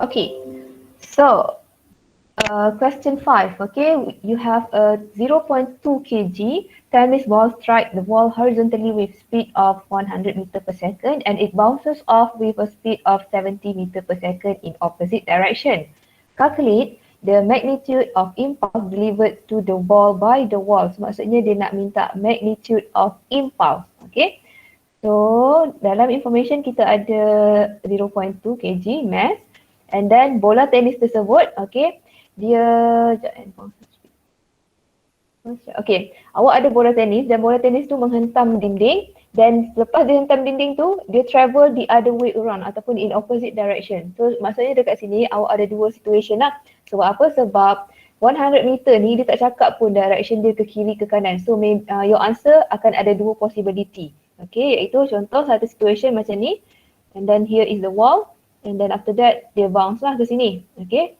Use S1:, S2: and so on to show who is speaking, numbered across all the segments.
S1: Okay, so question 5, okay, you have a 0.2 kg tennis ball strike the wall horizontally with speed of 100 meter per second and it bounces off with a speed of 70 meter per second in opposite direction. Calculate the magnitude of impulse delivered to the ball by the wall. So, maksudnya dia nak minta magnitude of impulse, okay. So, dalam information kita ada 0.2 kg mass and then bola tenis tersebut, okay, dia okay, awak ada bola tenis dan bola tenis tu menghentam dinding dan lepas dia hentam dinding tu, dia travel the other way around ataupun in opposite direction. So maksudnya dekat sini awak ada dua situation lah. Sebab apa? Sebab 100 meter ni dia tak cakap pun direction dia ke kiri ke kanan. So your answer akan ada dua possibility. Okay, iaitu contoh satu situation macam ni and then here is the wall and then after that dia bounce lah ke sini. Okay.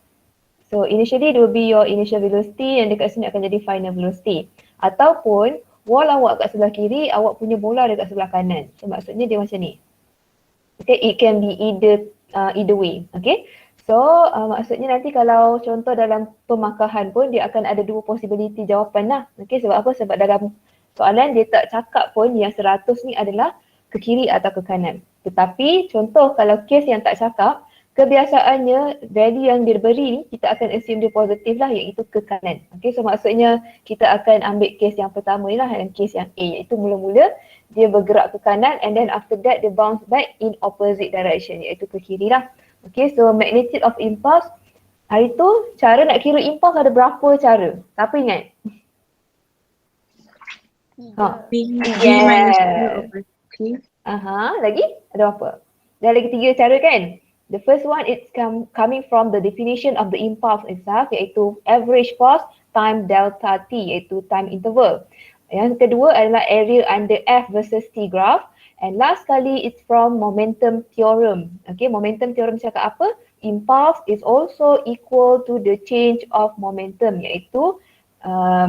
S1: So initially it will be your initial velocity and dekat sini akan jadi final velocity. Ataupun wall awak kat sebelah kiri, awak punya bola dekat sebelah kanan. So maksudnya dia macam ni. Okay, it can be either way. Okay. So maksudnya nanti kalau contoh dalam pemakahan pun dia akan ada dua possibility jawapan lah. Okay, sebab apa? Sebab dalam soalan dia tak cakap pun yang 100 ni adalah ke kiri atau ke kanan. Tetapi contoh kalau kes yang tak cakap, kebiasaannya value yang dia beri ni kita akan assume dia positif lah iaitu ke kanan. Okay, so maksudnya kita akan ambil case yang pertama ni lah, yang case yang A iaitu mula-mula dia bergerak ke kanan and then after that dia bounce back in opposite direction iaitu ke kiri lah. Okay, so magnitude of impulse, hari tu cara nak kira impulse ada berapa cara? Siapa ingat? Lagi? Ada apa? Dah lagi 3 cara kan? The first one is coming from the definition of the impulse itself iaitu average force time delta t iaitu time interval. Yang kedua adalah area under F versus T graph and last kali it's from momentum theorem. Okay, momentum theorem cakap apa? Impulse is also equal to the change of momentum iaitu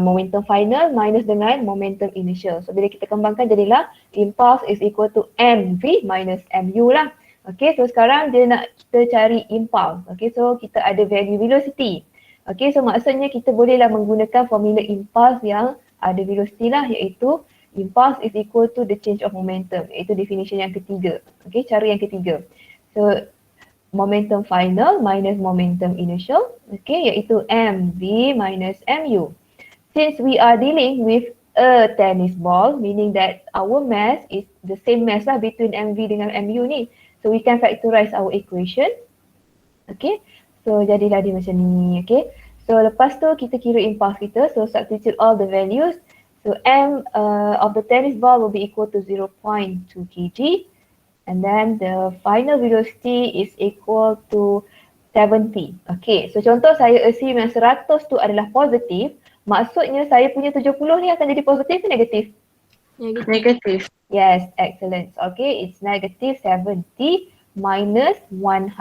S1: momentum final minus dengan momentum initial. So bila kita kembangkan jadilah impulse is equal to mv minus mu lah. Okay, so sekarang dia nak kita cari impulse. Okay, so kita ada value velocity. Okay, so maksudnya kita bolehlah menggunakan formula impulse yang ada velocity lah iaitu impulse is equal to the change of momentum iaitu definition yang ketiga. Okay, cara yang ketiga. So momentum final minus momentum initial, okay, iaitu mv minus mu. Since we are dealing with a tennis ball, meaning that our mass is the same mass lah between mv dengan mu ni. So we can factorize our equation. Okay, so jadilah dia macam ni. Okay, so lepas tu kita kira impulse kita. So substitute all the values. So m of the tennis ball will be equal to 0.2 kg. And then the final velocity is equal to 70. Okay, so contoh saya assume yang 100 tu adalah positif. Maksudnya saya punya 70 ni akan jadi positif ke negatif?
S2: Negatif.
S1: Yes, excellent. Okay, it's negative 70 minus 100.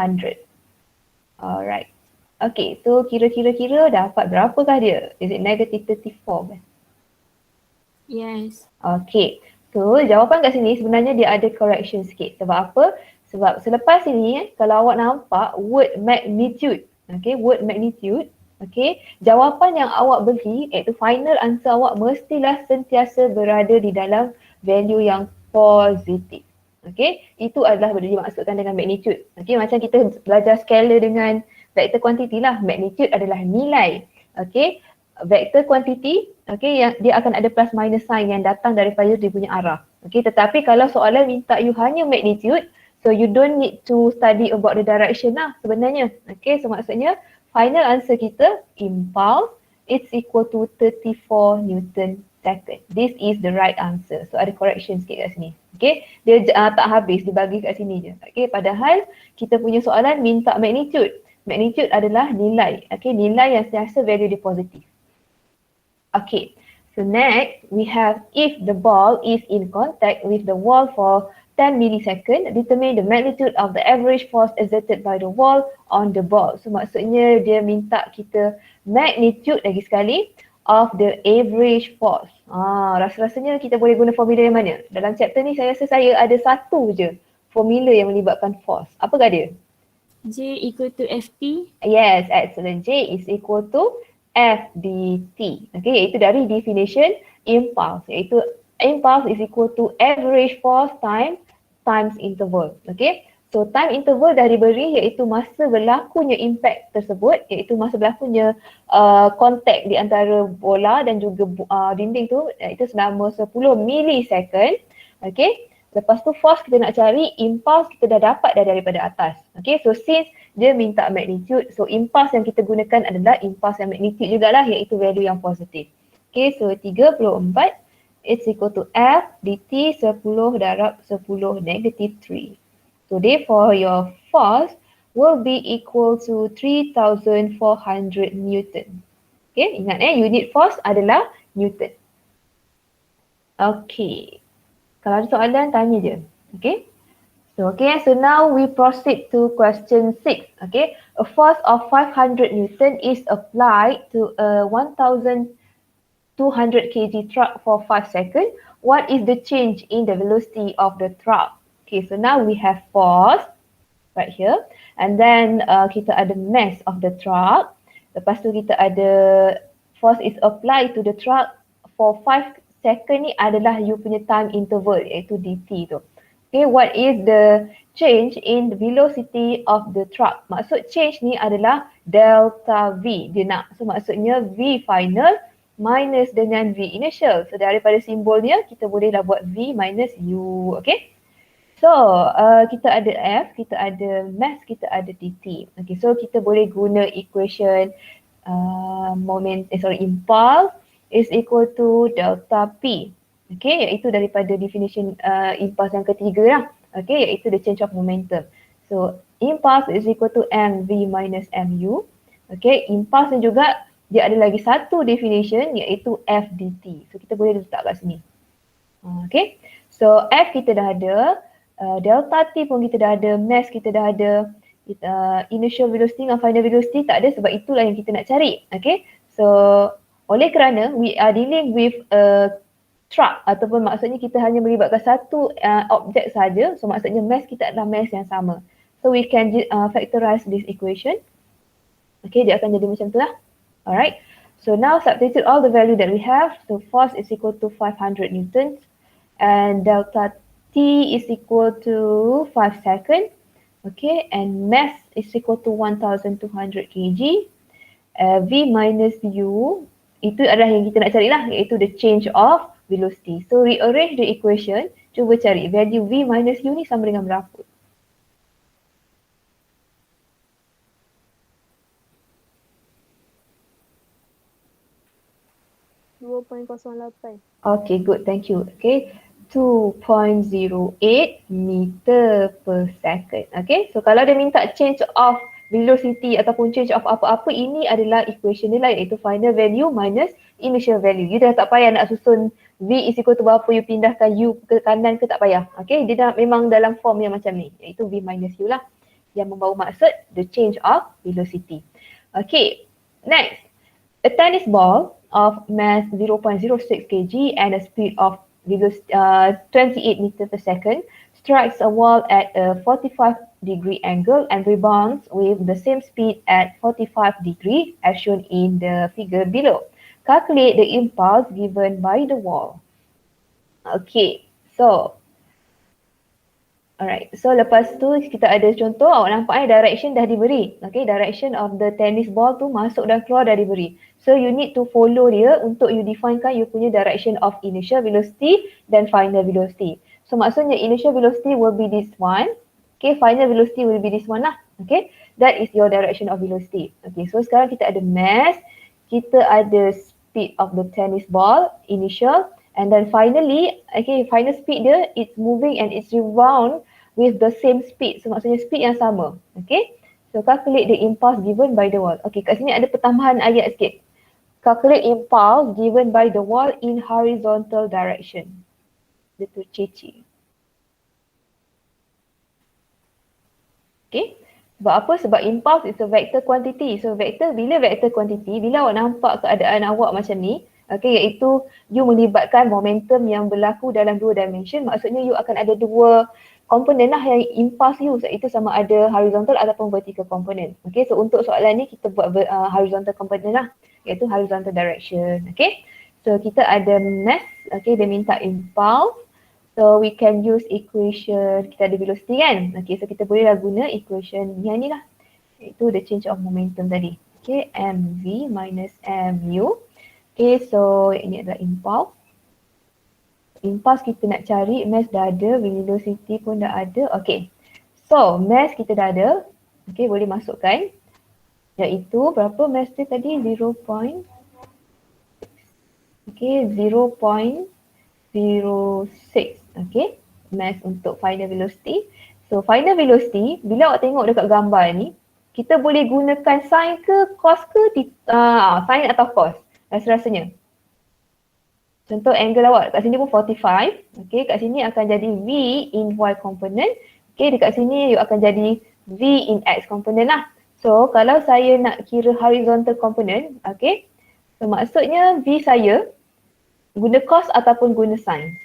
S1: Alright. Okay, so kira-kira dapat berapakah dia? Is it negative 34 kan?
S2: Yes.
S1: Okay, so jawapan kat sini sebenarnya dia ada correction sikit. Sebab apa? Sebab selepas ini kalau awak nampak word magnitude, okay, word magnitude, okay, jawapan yang awak beri iaitu final answer awak mestilah sentiasa berada di dalam value yang positif. Okay, itu adalah dimaksudkan dengan magnitude. Okay, macam kita belajar scalar dengan vector quantity lah. Magnitude adalah nilai. Okay, vector quantity, okay, yang dia akan ada plus minus sign yang datang daripada dia punya arah. Okay, tetapi kalau soalan minta you hanya magnitude, so you don't need to study about the direction lah sebenarnya. Okay, so maksudnya final answer kita impulse it's equal to 34 Newton second. This is the right answer. So ada correction sikit kat sini. Okay, dia tak habis, dia bagi kat sini je. Okay, padahal kita punya soalan minta magnitude. Magnitude adalah nilai. Okay, nilai yang sentiasa value dia positif. Okay, so next we have if the ball is in contact with the wall for 10 millisecond, determine the magnitude of the average force exerted by the wall on the ball. So maksudnya dia minta kita magnitude lagi sekali of the average force. Rasa-rasanya kita boleh guna formula yang mana? Dalam chapter ni saya rasa saya ada satu je formula yang melibatkan force. Apakah dia?
S2: J equal to FT.
S1: Yes, excellent. J is equal to F dt. Okay, iaitu dari definition impulse. Iaitu impulse is equal to average force times interval. Okay, so time interval dah diberi iaitu masa berlakunya impact tersebut, iaitu masa berlakunya contact di antara bola dan juga dinding tu, iaitu selama 10 milisecond. Okay, lepas tu force kita nak cari, impulse kita dah dapat dah daripada atas. Okay, so since dia minta magnitude, so impulse yang kita gunakan adalah impulse yang magnitude jugalah, iaitu value yang positif. Okay, so 34 it's equal to F dt 10 darab 10 negative 3. So therefore your force will be equal to 3,400 Newton. Okay, ingat unit force adalah Newton. Okay, kalau ada soalan tanya je. Okay. So now we proceed to question 6. Okay, a force of 500 Newton is applied to a 1,200 kg truck for 5 seconds. What is the change in the velocity of the truck? Okay, so now we have force right here, and then kita ada mass of the truck. Lepas tu kita ada force is applied to the truck for 5 second ni adalah you punya time interval, iaitu dt tu. Okay, what is the change in the velocity of the truck? Maksud change ni adalah delta V dia nak. So maksudnya V final minus dengan V initial. So daripada simbolnya kita bolehlah buat V minus U. Okay. So kita ada F, kita ada mass, kita ada dt. Okay, so kita boleh guna equation impulse is equal to delta P. Okay, iaitu daripada definition impulse yang ketiga lah. Okay, iaitu the change of momentum. So impulse is equal to mv minus mu. Okay, impulse ni juga dia ada lagi satu definition iaitu f dt. So kita boleh letak kat sini. Okay, so f kita dah ada, delta t pun kita dah ada, mass kita dah ada, initial velocity dengan final velocity tak ada, sebab itulah yang kita nak cari. Okay, so oleh kerana we are dealing with a truck, ataupun maksudnya kita hanya melibatkan satu objek saja, so maksudnya mass kita adalah mass yang sama. So we can factorize this equation. Okay, dia akan jadi macam tu lah. Alright, so now substitute all the value that we have. So force is equal to 500 newtons and delta t is equal to 5 seconds. Okay, and mass is equal to 1,200 kg. V minus u, itu adalah yang kita nak carilah, iaitu the change of velocity. So rearrange the equation, cuba cari value V minus U ni sama dengan berapa. Okay, good, thank you. Okay, 2.08 meter per second. Okay, so kalau dia minta change of velocity ataupun change of apa-apa, ini adalah equation dia lah, iaitu final value minus initial value. You dah tak payah nak susun V is equal to berapa, you pindahkan U ke kanan ke, tak payah. Okay, dia dah memang dalam form yang macam ni, iaitu V minus U lah, yang membawa maksud the change of velocity. Okay, next, a tennis ball of mass 0.06 kg and a speed of 28 meter per second strikes a wall at a 45-degree angle and rebounds with the same speed at 45 degrees as shown in the figure below. Calculate the impulse given by the wall. Okay, so alright, so lepas tu kita ada contoh, awak nampak direction dah diberi. Okay, direction of the tennis ball tu masuk dan keluar dah diberi. So you need to follow dia untuk you definekan you punya direction of initial velocity dan final velocity. So maksudnya initial velocity will be this one. Okay, final velocity will be this one lah. Okay, that is your direction of velocity. Okay, so sekarang kita ada mass, kita ada speed of the tennis ball, initial, and then finally, okay, final speed dia, it's moving and it's rebound with the same speed. So maksudnya speed yang sama. Okay, so calculate the impulse given by the wall. Okay, kat sini ada pertambahan ayat sikit. Calculate impulse given by the wall in horizontal direction. Dia tu ceci. Okay, sebab apa? Sebab impulse is a vector quantity. So vector, bila vector quantity, bila awak nampak keadaan awak macam ni, Okay, iaitu you melibatkan momentum yang berlaku dalam dua dimension. Maksudnya you akan ada dua komponen lah yang impulse you, iaitu sama ada horizontal ataupun vertical component. Okay, so untuk soalan ni kita buat horizontal component lah, iaitu horizontal direction. Okay, so kita ada mass, okay, dia minta impulse. So we can use equation, kita ada velocity kan. Okay, so kita bolehlah guna equation yang ni lah, iaitu the change of momentum tadi. Okay, mv minus mu. Okay, so ini adalah impulse. Impulse kita nak cari, mass dah ada, velocity pun dah ada. Okay, so mass kita dah ada. Okay, boleh masukkan. Iaitu berapa mass dia tadi? 0. Okay, 0.06. Okay, mass untuk final velocity. So final velocity, bila awak tengok dekat gambar ni, kita boleh gunakan sin ke, cos ke, sin atau cos rasa-rasanya. Contoh angle awak kat sini pun 45. Okay, kat sini akan jadi V in Y component. Okay, dekat sini you akan jadi V in X component lah. So kalau saya nak kira horizontal component, okay, so maksudnya V saya guna cos ataupun guna sin.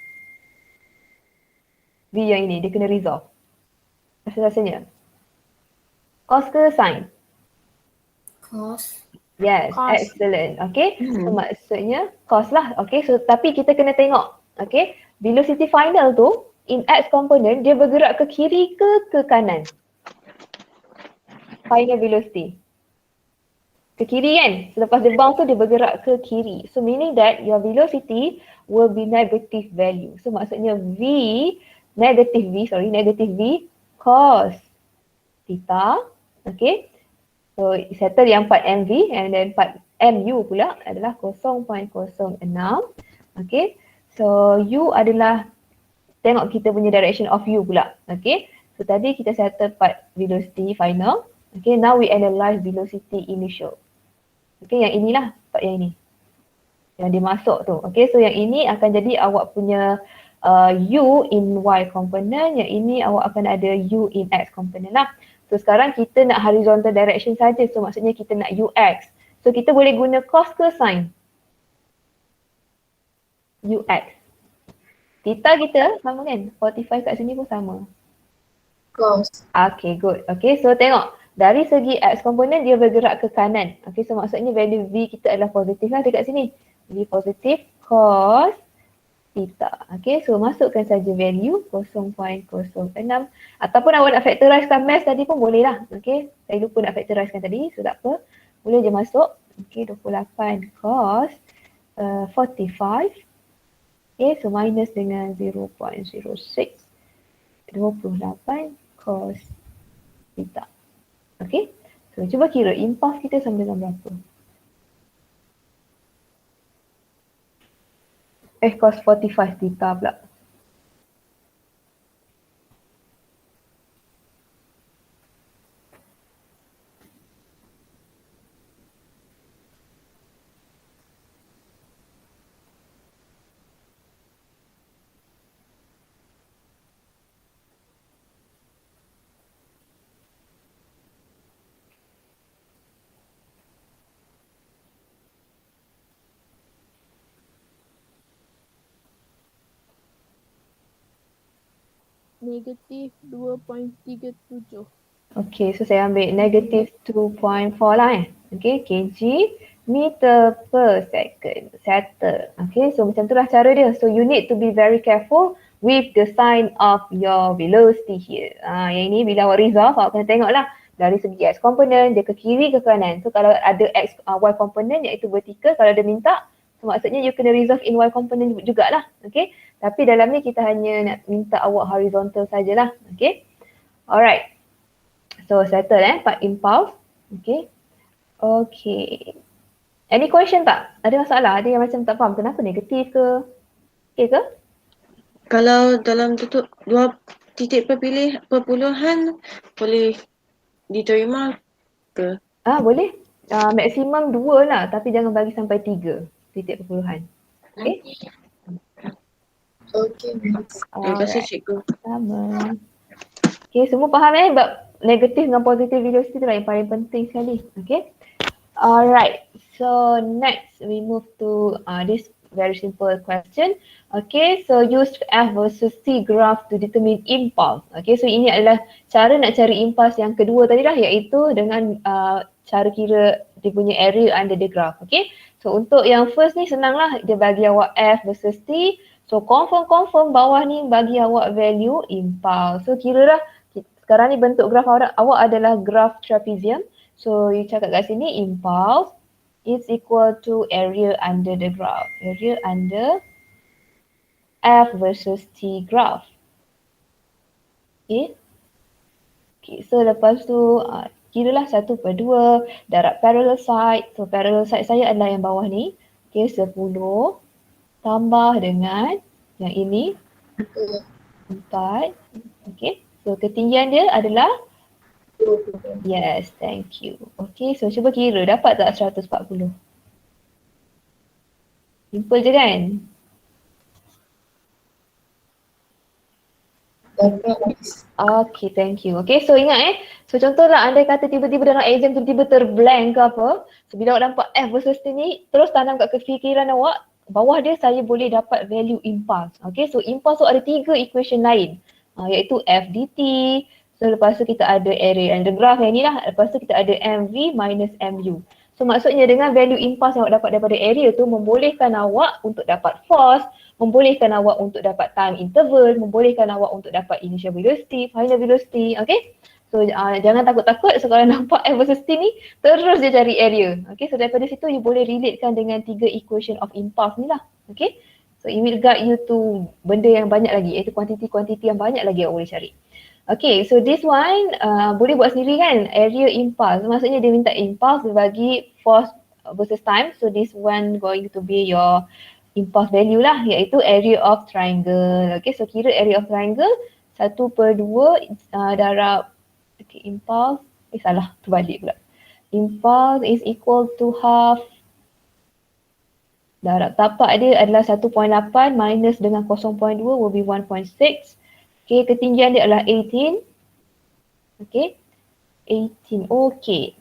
S1: V yang ini dia kena resolve. Rasa-rasanya. Cos ke sin?
S3: Cos.
S1: Yes,
S2: Cos.
S1: excellent. Okay, so maksudnya cos lah. Okay, so tapi kita kena tengok. Okay, velocity final tu in X component dia bergerak ke kiri ke kanan? Final velocity. Ke kiri kan? Selepas dia bounce tu dia bergerak ke kiri. So meaning that your velocity will be negative value. So maksudnya negative V cos theta. Okay. So settle yang part MV and then part MU pula adalah 0.06. Okay. So U adalah, tengok kita punya direction of U pula. Okay. So tadi kita settle part velocity final. Okay. Now we analyze velocity initial. Okay. Yang inilah part yang ini. Yang dia masuk tu. Okay. So yang ini akan jadi awak punya U in Y component. Yang ini awak akan ada U in X component lah. So sekarang kita nak horizontal direction saja. So maksudnya kita nak UX. So kita boleh guna cos ke sin? UX. Theta kita sama kan? 45 kat sini pun sama.
S3: Cos.
S1: Okay, good. Okay, so tengok. Dari segi X komponen dia bergerak ke kanan. Okay, so maksudnya value V kita adalah positif lah dekat sini. V positif cos theta. Okay, so masukkan saja value 0.06. Ataupun awak nak factorizekan mass tadi pun boleh lah. Okay, saya lupa nak factorizekan tadi. So tak apa. Boleh je masuk. Okay, 28 cos 45. Okay, so minus dengan 0.06. 28 cos theta. Okay, so cuba kira impulse kita sama dengan berapa? Cos 45 theta pula.
S2: Negatif 2.37.
S1: Okay, so saya ambil negative 2.4 lah Okay, kg meter per second. Settle. Okay, so macam itulah cara dia. So you need to be very careful with the sign of your velocity here. Yang ini bila awak resolve, awak kena tengok lah. Dari segi X component, dia ke kiri ke kanan. So kalau ada Y component iaitu vertical, kalau dia minta, so maksudnya you kena resolve in Y component jugalah. Okay, tapi dalam ni kita hanya nak minta awak horizontal sajalah. Okay, alright. So settle part impulse. Okay. Okay. Any question tak? Ada masalah? Ada yang macam tak faham kenapa negatif ke? Okay ke?
S4: Kalau dalam tutup dua titik perpuluhan boleh diterima ke?
S1: Boleh. Maksimum 2 lah tapi jangan bagi sampai 3 titik perpuluhan. Okay?
S3: Okay, thanks.
S4: Terima kasih cikgu.
S1: Sama. Okay, semua faham Bab negatif dengan positif velocity tu lah yang paling penting sekali. Okay. Alright. so next we move to this very simple question. Okay, so use F versus T graph to determine impulse. Okay, so ini adalah cara nak cari impulse yang kedua tadi lah, iaitu dengan cara kira dia punya area under the graph. Okay, so untuk yang first ni senang lah, dia bagi awak F versus T. So confirm bawah ni bagi awak value impulse. So kira lah sekarang ni bentuk graf awak adalah graph trapezium. So you cakap kat sini impulse is equal to area under the graph. Area under F versus T graph. Okay. Okay, so lepas tu kiralah 1/2 darab parallel side. So parallel side saya adalah yang bawah ni. Okay, 10 tambah dengan yang ini 4. Okay, so ketinggian dia adalah yes, thank you. Okay, so cuba kira dapat tak 140? Simple je kan? Okay, thank you. Okay, so ingat so contohlah andai kata tiba-tiba dalam exam tiba-tiba terblank ke apa, so bila awak nampak F versus T ni, terus tanam kat kefikiran awak, bawah dia saya boleh dapat value impulse. Okay, so impulse tu ada 3 equation lain, iaitu F dt. So lepas tu kita ada area under graph yang ni lah, lepas tu kita ada mv minus mu. So maksudnya dengan value impulse yang awak dapat daripada area tu membolehkan awak untuk dapat force, membolehkan awak untuk dapat time interval, membolehkan awak untuk dapat initial velocity, final velocity. Okay, so jangan takut-takut. So kalau nampak F versus T ni, terus dia cari area. Okay, so daripada situ you boleh relatekan dengan 3 equation of impulse ni lah. Okay, so it will guide you to benda yang banyak lagi, iaitu kuantiti-kuantiti yang banyak lagi awak boleh cari. Okay, so this one boleh buat sendiri kan, area impulse. Maksudnya dia minta impulse dibagi force versus time. So this one going to be your impulse value lah, iaitu area of triangle. Okay, so kira area of triangle 1/2 darab impulse, salah, terbalik pula. Impulse is equal to half darab tapak dia adalah 1.8 minus dengan 0.2 will be 1.6. Okay, ketinggian dia adalah 18. Okay, 18. Okay.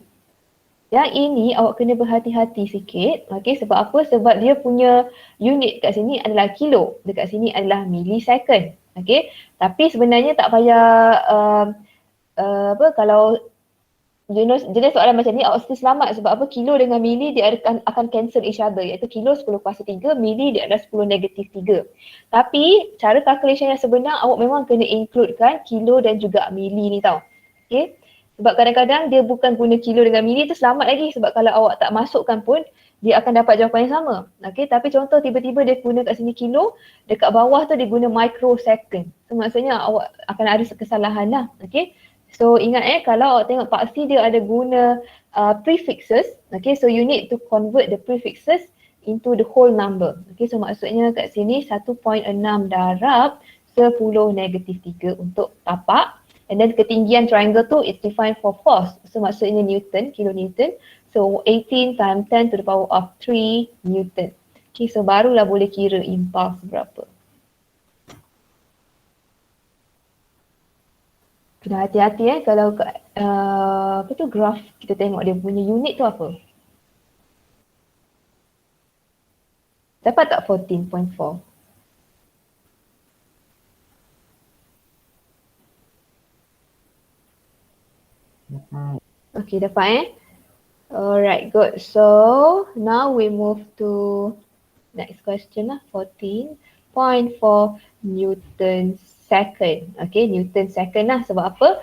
S1: Yang ini awak kena berhati-hati sikit. Okay, sebab apa? Sebab dia punya unit kat sini adalah kilo. Dekat sini adalah millisecond. Okay, tapi sebenarnya tak payah kalau jenis soalan macam ni awak mesti selamat. Sebab apa? Kilo dengan mili dia akan cancel each other, iaitu kilo 10 kuasa 3, mili dia adalah 10 negatif 3. Tapi cara calculation yang sebenar awak memang kena includekan kilo dan juga mili ni tau. Okay, sebab kadang-kadang dia bukan guna kilo dengan mili tu selamat lagi, sebab kalau awak tak masukkan pun dia akan dapat jawapan yang sama. Okay, tapi contoh tiba-tiba dia guna kat sini kilo, dekat bawah tu dia guna microsecond. So maksudnya awak akan ada kesalahan lah. Okay, so ingat kalau awak tengok paksi dia ada guna prefixes. Okay, so you need to convert the prefixes into the whole number. Okay, so maksudnya kat sini 1.6 darab 10 negatif 3 untuk tapak. And then ketinggian triangle tu it's defined for force. So maksudnya Newton, kilonewton. So 18 times 10 to the power of 3 Newton. Okay, so barulah boleh kira impulse berapa. Kena hati-hati kalau apa tu graph kita tengok dia punya unit tu apa. Dapat tak 14.4? Okay, dapat Alright, good. So now we move to next question lah, 14.4 Newton second. Okay, Newton second lah. Sebab apa?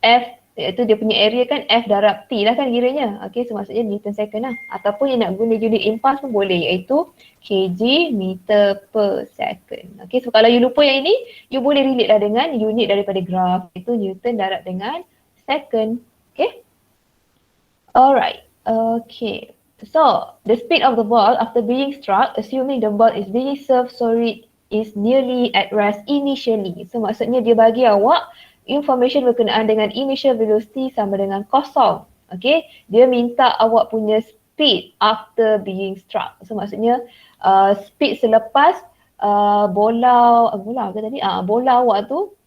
S1: F iaitu dia punya area kan F darab T lah kan kiranya. Okay, so maksudnya Newton second lah. Ataupun yang nak guna unit impulse pun boleh, iaitu kg meter per second. Okay, so kalau you lupa yang ini, you boleh relate lah dengan unit daripada graph, iaitu Newton darab dengan second. Okay. Alright. Okay. So the speed of the ball after being struck, assuming the ball is being served so it is nearly at rest initially. So maksudnya dia bagi awak information berkenaan dengan initial velocity sama dengan kosong. Okay. Dia minta awak punya speed after being struck. So maksudnya speed selepas bola awak tu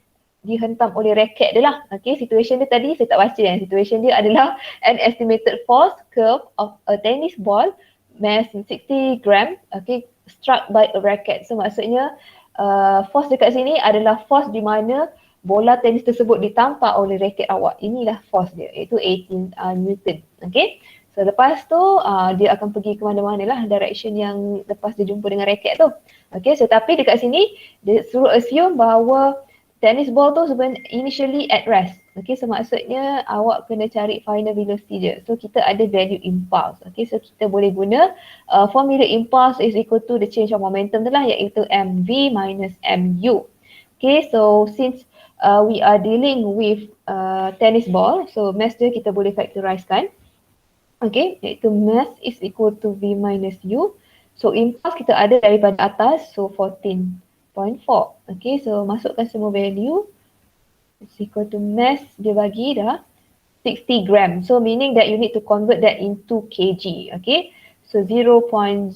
S1: dihentam oleh raket dia lah. Okay, situation dia tadi saya tak baca kan. Situation dia adalah an estimated force curve of a tennis ball mass 60 gram, okay, struck by a racket. So maksudnya force dekat sini adalah force di mana bola tenis tersebut ditampak oleh raket awak. Inilah force dia, iaitu 18 Newton. Okay. So lepas tu dia akan pergi ke mana-mana lah direction yang lepas dia jumpa dengan raket tu. Okay, so tapi dekat sini dia suruh assume bahawa tennis ball tu sebenarnya initially at rest. Okay, so maksudnya awak kena cari final velocity dia. So kita ada value impulse. Okay, so kita boleh guna formula impulse is equal to the change of momentum tu lah, iaitu mv minus mu. Okay, so since we are dealing with tennis ball, so mass dia kita boleh factorize kan. Okay, iaitu mass is equal to v minus u. So impulse kita ada daripada atas, so 14.4. Okay, so masukkan semua value. It's equal to mass dia bagi dah 60 gram. So meaning that you need to convert that into kg. Okay, so 0.06.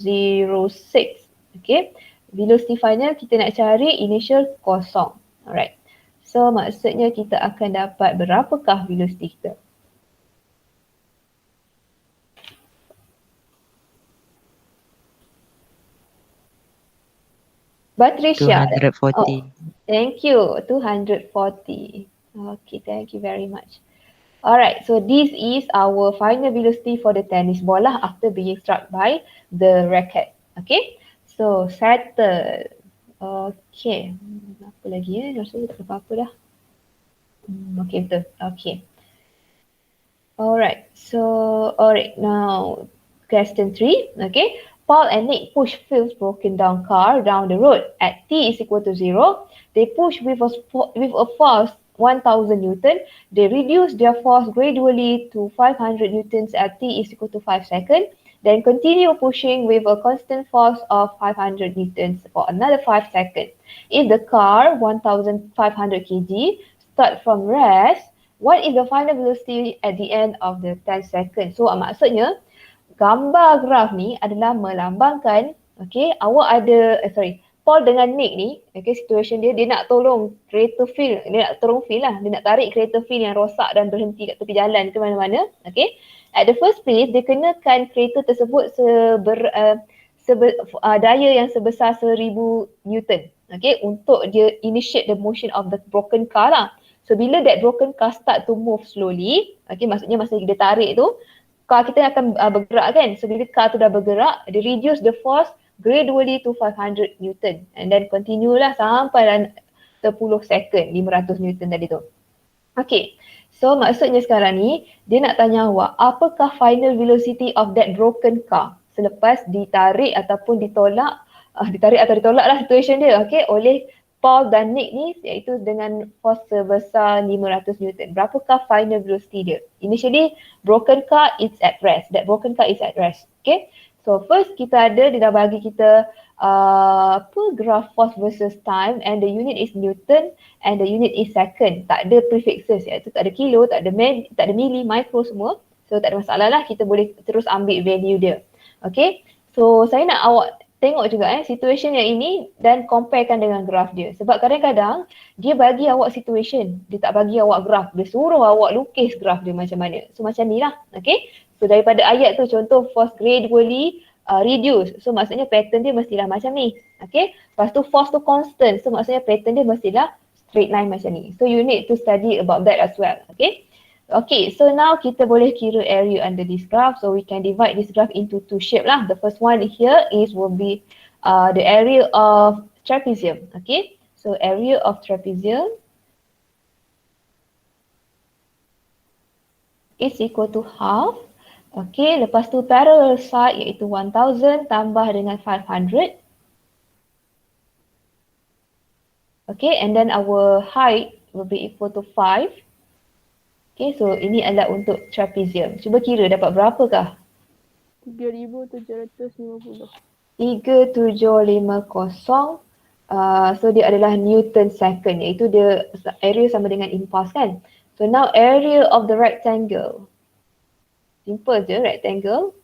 S1: Okay, velocity final kita nak cari initial kosong. Alright, so maksudnya kita akan dapat berapakah velocity kita. Patricia.
S5: 240.
S1: Oh, thank you. 240. Okay, thank you very much. Alright, so this is our final velocity for the tennis ball lah after being struck by the racket. Okay, so settle. Okay, apa lagi rasa tak ada apa-apa dah. Okay, betul. Okay. Alright, so now question 3. Okay, Paul and Nick push Phil's broken down car down the road. At t is equal to 0, they push with a force 1000 Newton. They reduce their force gradually to 500 Newtons at t is equal to 5 seconds. Then continue pushing with a constant force of 500 Newtons for another 5 seconds. If the car 1500 kg start from rest, what is the final velocity at the end of the 10 seconds? So maksudnya gambar graf ni adalah melambangkan, okay, awak ada, Paul dengan Nick ni, okay, situation dia nak tolong kereta Phil, dia nak tolong Phil lah, dia nak tarik kereta Phil yang rosak dan berhenti kat tepi jalan ke mana-mana, okay. At the first place, dia kenakan kereta tersebut daya yang sebesar 1000 Newton, okay, untuk dia initiate the motion of the broken car lah. So bila that broken car start to move slowly, okay, maksudnya masa dia tarik tu, car kita akan bergerak kan. So bila car tu dah bergerak, dia reduce the force gradually to 500 Newton. And then continue lah sampai dalam 10 second, 500 Newton tadi tu. Okay, so maksudnya sekarang ni, dia nak tanya awak, apakah final velocity of that broken car selepas ditarik ataupun ditolak, ditarik atau ditolak lah situation dia, okay, oleh Paul dan Nick ni, iaitu dengan force sebesar 500 Newton. Berapakah final velocity dia? Initially, broken car is at rest. That broken car is at rest. Okay. So first kita ada, dia dah bagi kita graph force versus time, and the unit is Newton and the unit is second. Tak ada prefixes, iaitu tak ada kilo, tak ada milli, micro semua. So tak ada masalah lah, kita boleh terus ambil value dia. Okay. So saya nak awak tengok juga situation yang ini dan comparekan dengan graf dia. Sebab kadang-kadang dia bagi awak situation, dia tak bagi awak graf. Dia suruh awak lukis graf dia macam mana. So macam ni lah. Okay. So daripada ayat tu contoh force gradually reduce. So maksudnya pattern dia mestilah macam ni. Okay. Lepas tu force tu constant. So maksudnya pattern dia mestilah straight line macam ni. So you need to study about that as well. Okay. Okay, so now kita boleh kira area under this graph. So we can divide this graph into two shapes lah. The first one here will be the area of trapezium. Okay, so area of trapezium is equal to half. Okay, lepas tu parallel side iaitu 1000 tambah dengan 500. Okay, and then our height will be equal to 5. Okay, so ini adalah untuk trapezium. Cuba kira dapat berapakah?
S2: 3750.
S1: 3750. So dia adalah Newton second, iaitu dia area sama dengan impulse kan. So now area of the rectangle. Simple je rectangle.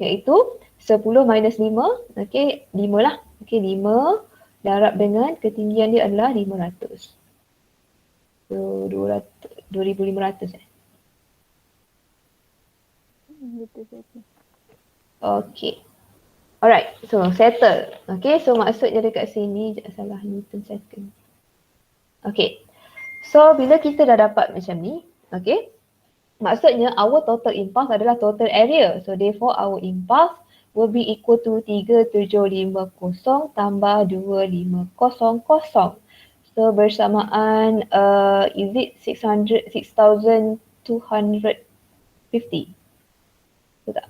S1: Iaitu 10 minus 5. Okay, 5 lah. Okay, 5 darab dengan ketinggian dia adalah 500. So 2500
S2: Betul.
S1: Okay. Alright, so settle. Okay, so maksudnya dekat sini, jangan salah Newton second. Okay, so bila kita dah dapat macam ni, okay, maksudnya our total impulse adalah total area. So therefore our impulse will be equal to 3750 tambah 2500. So bersamaan is it 6250? Betul tak?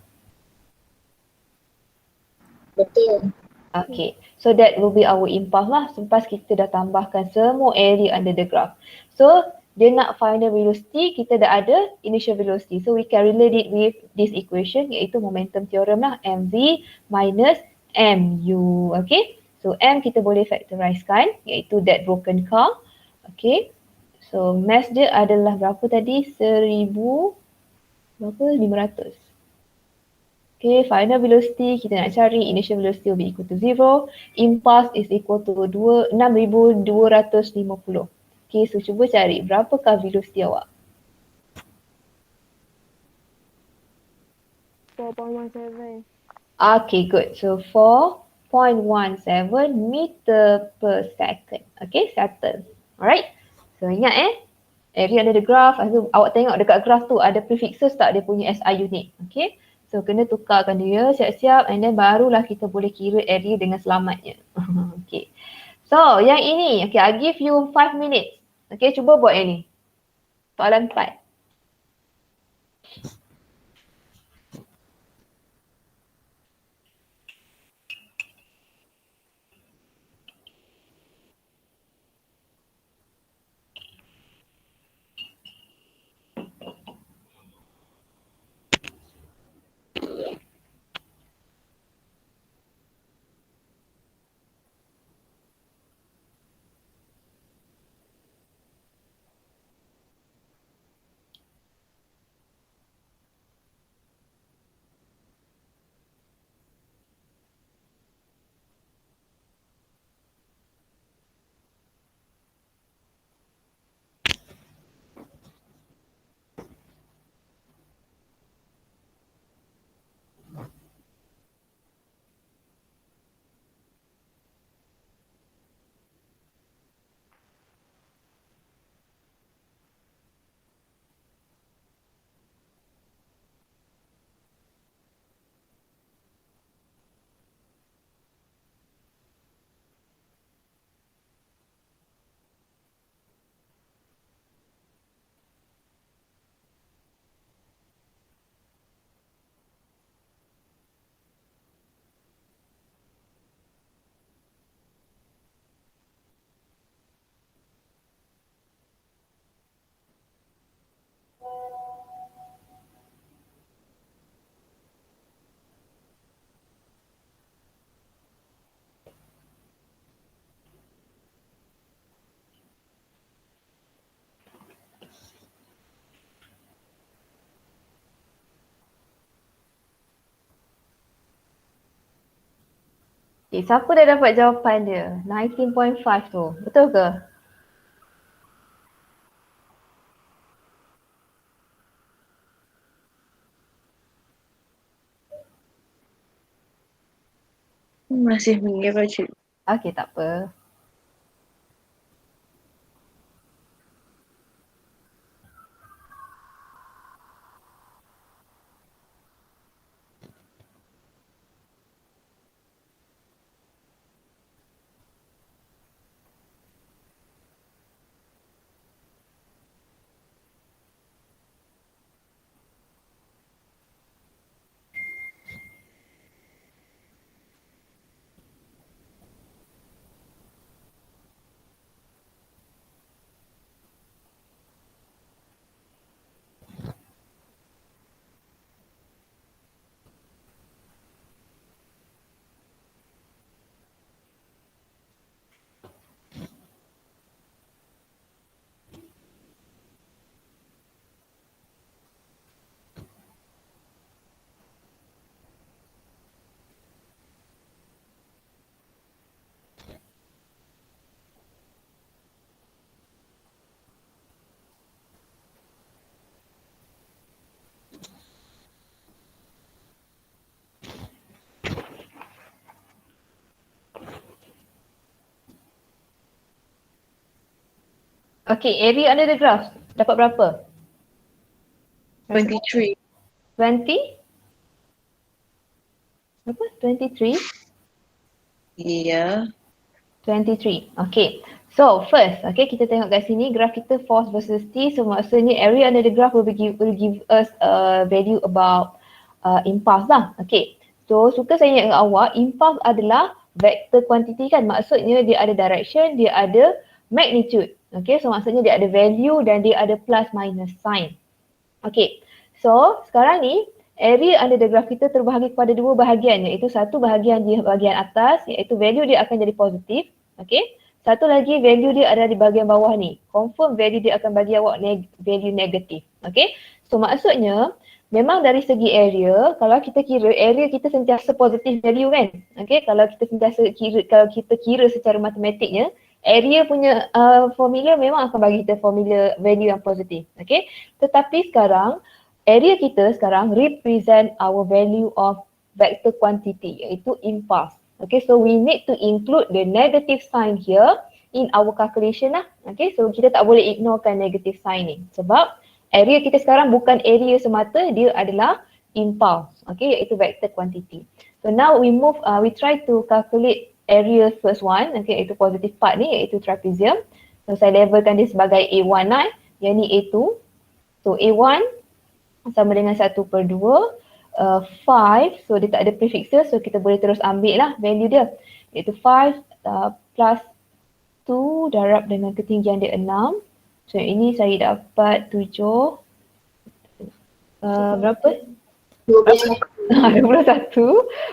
S3: Betul.
S1: Okay, so that will be our impulse lah selepas kita dah tambahkan semua area under the graph. So dia nak final velocity, kita dah ada initial velocity. So we can relate it with this equation iaitu momentum theorem lah, mv minus mu. Okay, so m kita boleh factorizekan iaitu that broken car. Okay, so mass dia adalah berapa tadi? 500. Okay, final velocity kita nak cari, initial velocity will be equal to 0. Impulse is equal to 6,250. Okay, so cuba cari berapakah velocity awak?
S2: 4.17.
S1: Okay, good. So 4.17 meter per second. Okay, settle. Alright. So ingat area under the graph. Awak tengok dekat graph tu ada prefixes tak dia punya SI unit. Okay. So kena tukarkan dia siap-siap and then barulah kita boleh kira area dengan selamatnya. Okay. So yang ini, okay, I give you 5 minutes. Okay, cuba buat yang ni. Soalan 4. Okay, siapa dah dapat jawapan dia? 19.5 tu. Betul ke?
S4: Masih mengira cik.
S1: Okay, tak apa. Okay, area under the graph dapat berapa?
S4: 23.
S1: 20? Berapa? 23?
S4: Ya.
S1: 23. Okay. So first, okay, kita tengok kat sini graf kita force versus T. So maksudnya area under the graph will give us a value about impulse lah. Okay. So suka saya ingat dengan awak, impulse adalah vector quantity kan. Maksudnya dia ada direction, dia ada magnitude. Okay. So maksudnya dia ada value dan dia ada plus minus sign. Okay. So sekarang ni area under the graph kita terbahagi kepada dua bahagian, iaitu satu bahagian di bahagian atas iaitu value dia akan jadi positif. Okay. Satu lagi value dia ada di bahagian bawah ni. Confirm value dia akan bagi awak value negatif. Okay. So maksudnya memang dari segi area, kalau kita kira area kita sentiasa positif value kan. Okay. Kalau kita kira secara matematiknya, area punya formula memang akan bagi kita formula value yang positif. Okay. Tetapi sekarang area kita sekarang represent our value of vector quantity iaitu impulse. Okay, so we need to include the negative sign here in our calculation lah. Okay, so kita tak boleh ignorekan negative sign ni sebab area kita sekarang bukan area semata, dia adalah impulse. Okay, iaitu vector quantity. So now we try to calculate area first one, okay, iaitu positive part ni iaitu trapezium. So saya labelkan dia sebagai A1 lah, yang ni A2. So A1 sama dengan 1/2, 5, so dia tak ada prefixes, so kita boleh terus ambil lah value dia, iaitu 5 plus 2 darab dengan ketinggian dia 6. So ini saya dapat 7, berapa? 21.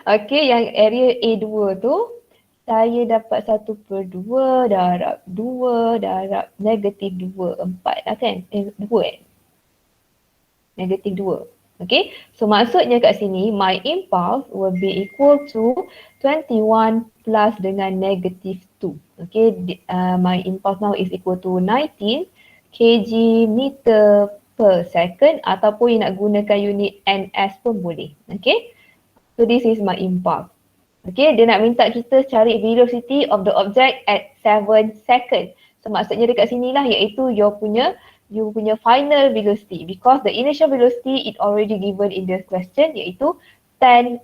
S1: Okay, yang area A2 tu saya dapat 1/2 darab 2 darab negatif 2, 4 lah kan? 2 negatif 2. Okay, so maksudnya kat sini my impulse will be equal to 21 plus dengan negatif 2. Okay, my impulse now is equal to 19 kg meter per second ataupun yang nak gunakan unit NS pun boleh. Okay, so this is my impulse. Okay, dia nak minta kita cari velocity of the object at 7 second. So maksudnya dekat sini lah iaitu you punya final velocity, because the initial velocity it already given in the question iaitu 10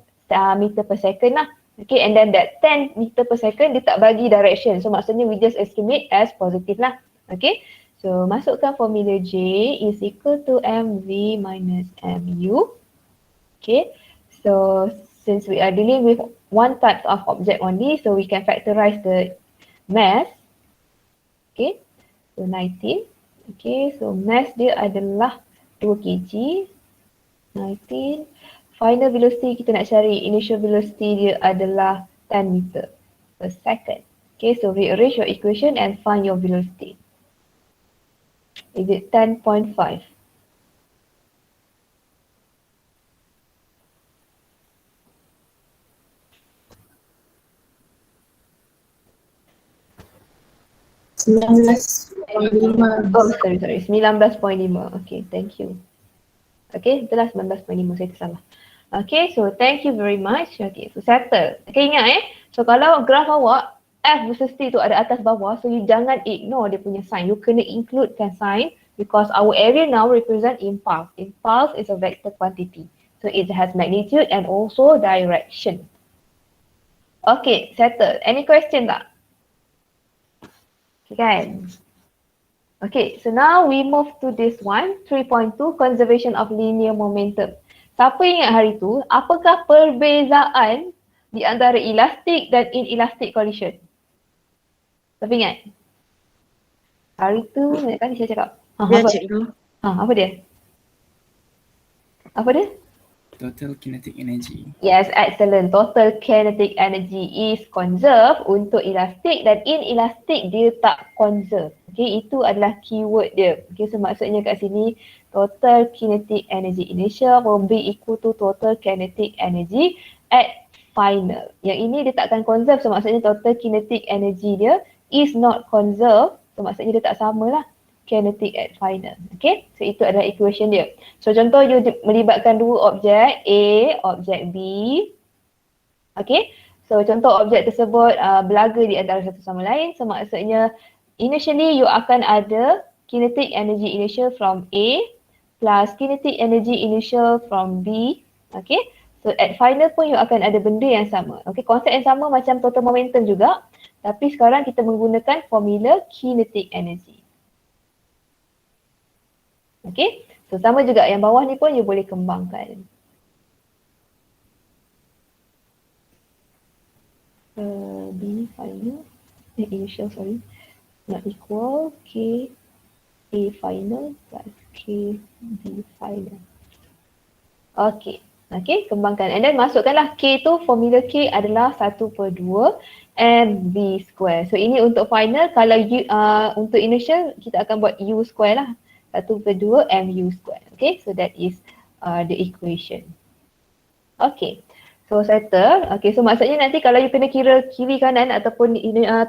S1: meter per second lah. Okay, and then that 10 meter per second dia tak bagi direction, so maksudnya we just estimate as positive lah. Okay, so masukkan formula J is equal to mv minus mu. Okay, so since we are dealing with one type of object only, so we can factorize the mass. Okay, so 19. Okay, so mass dia adalah 2 kg. 19. Final velocity kita nak cari, initial velocity dia adalah 10 meter per second. Okay, so rearrange your equation and find your velocity. Is it 10.5? Oh, sorry. 19.5. Okay, thank you. Okay, itulah 19.5, saya tersalah. Okay, so thank you very much. Okay, so settle. Okay, ingat so kalau graf awak F versus T tu ada atas bawah, so you jangan ignore dia punya sign. You kena includekan sign because our area now represent impulse. Impulse is a vector quantity. So it has magnitude and also direction. Okay, settle. Any question tak? Okay kan? Okay, so now we move to this one, 3.2, conservation of linear momentum. Siapa ingat hari tu, apakah perbezaan di antara elastic dan inelastic collision? Siapa ingat? Hari tu, ingat kan saya cakap?
S4: Dia cek dulu.
S1: Apa dia? Apa dia?
S5: Total kinetic energy.
S1: Yes, excellent. Total kinetic energy is conserved untuk elastic dan inelastic dia tak conserve. Okay, itu adalah keyword dia. Okay, so maksudnya kat sini total kinetic energy initial will be equal to total kinetic energy at final. Yang ini dia tak akan conserve, so maksudnya total kinetic energy dia is not conserved. So maksudnya dia tak samalah kinetic at final. Okay, so itu adalah equation dia. So contoh you melibatkan dua objek A, objek B. Okay, so contoh objek tersebut berlaga di antara satu sama lain. So maksudnya Initially, you akan ada kinetic energy initial from A plus kinetic energy initial from B. Okay. So at final point you akan ada benda yang sama. Okay, konsep yang sama macam total momentum juga. Tapi sekarang kita menggunakan formula kinetic energy. Okay, so sama juga yang bawah ni pun you boleh kembangkan. B final, initial sorry, not equal K A final plus K B final. Okay. Okay, kembangkan. And then masukkanlah K tu, formula K adalah 1/2 MV square. So ini untuk final, kalau untuk initial kita akan buat U square lah. 1/2 MU square. Okay, so that is the equation. Okay, so settle. Okay, so maksudnya nanti kalau you kena kira kiri kanan ataupun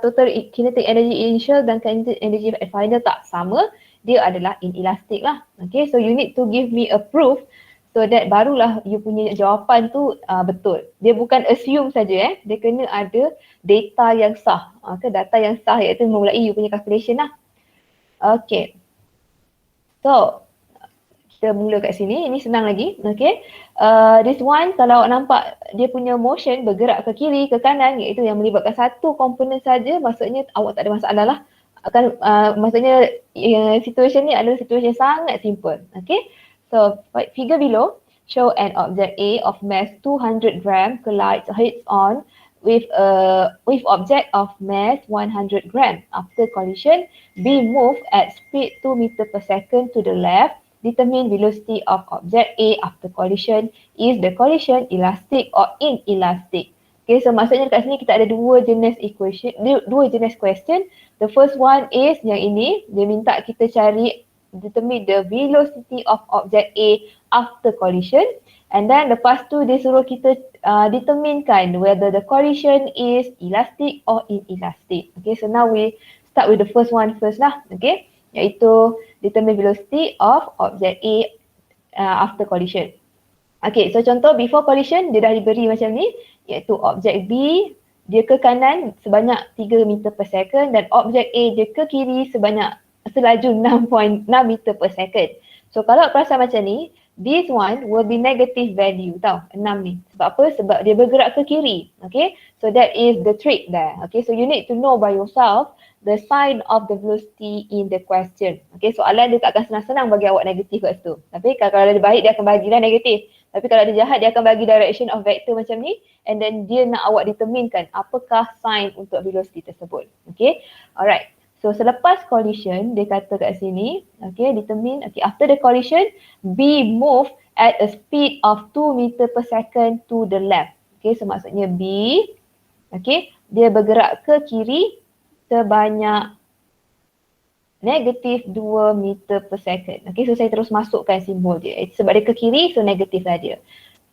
S1: total kinetic energy initial dan kinetic energy final tak sama, dia adalah inelastic lah. Okay, so you need to give me a proof so that barulah you punya jawapan tu betul. Dia bukan assume saja dia kena ada data yang sah. Data yang sah iaitu memulai you punya calculation lah. Okay. So, kita mula kat sini. Ini senang lagi. Okay. This one kalau awak nampak dia punya motion bergerak ke kiri, ke kanan iaitu yang melibatkan satu komponen saja, maksudnya awak tak ada masalah lah. Maksudnya situation ni adalah situation yang sangat simple. Okay. So, figure below show an object A of mass 200 gram collides heads on with object of mass 100 gram. After collision, B move at speed 2 meter per second to the left. Determine velocity of object A after collision. Is the collision elastic or inelastic? Okay, so maksudnya kat sini kita ada dua jenis equation, dua jenis question. The first one is yang ini, dia minta kita cari determine the velocity of object A after collision, and then lepas tu dia suruh kita determinekan whether the collision is elastic or inelastic. Okay, so now we start with the first one first lah. Okay, iaitu determine velocity of object A after collision. Okay, so contoh before collision dia dah diberi macam ni, iaitu objek B dia ke kanan sebanyak 3 meter per second dan objek A dia ke kiri sebanyak selaju 6.6 meter per second. So kalau perasan macam ni, this one will be negative value tau, 6 ni. Sebab apa? Sebab dia bergerak ke kiri. Okay, so that is the trick there. Okay, so you need to know by yourself the sign of the velocity in the question. Okay, soalan dia tak akan senang-senang bagi awak negatif kat situ. Tapi kalau dia baik dia akan bagilah negatif. Tapi kalau dia jahat dia akan bagi direction of vector macam ni, and then dia nak awak determinekan apakah sign untuk velocity tersebut. Okay, alright. So selepas collision, dia kata kat sini, okay, determine, okay, after the collision, B move at a speed of 2 meter per second to the left. Okay, so maksudnya B, okay, dia bergerak ke kiri sebanyak negatif 2 meter per second. Okay, so saya terus masukkan simbol dia. Sebab dia ke kiri, so negatif lah dia.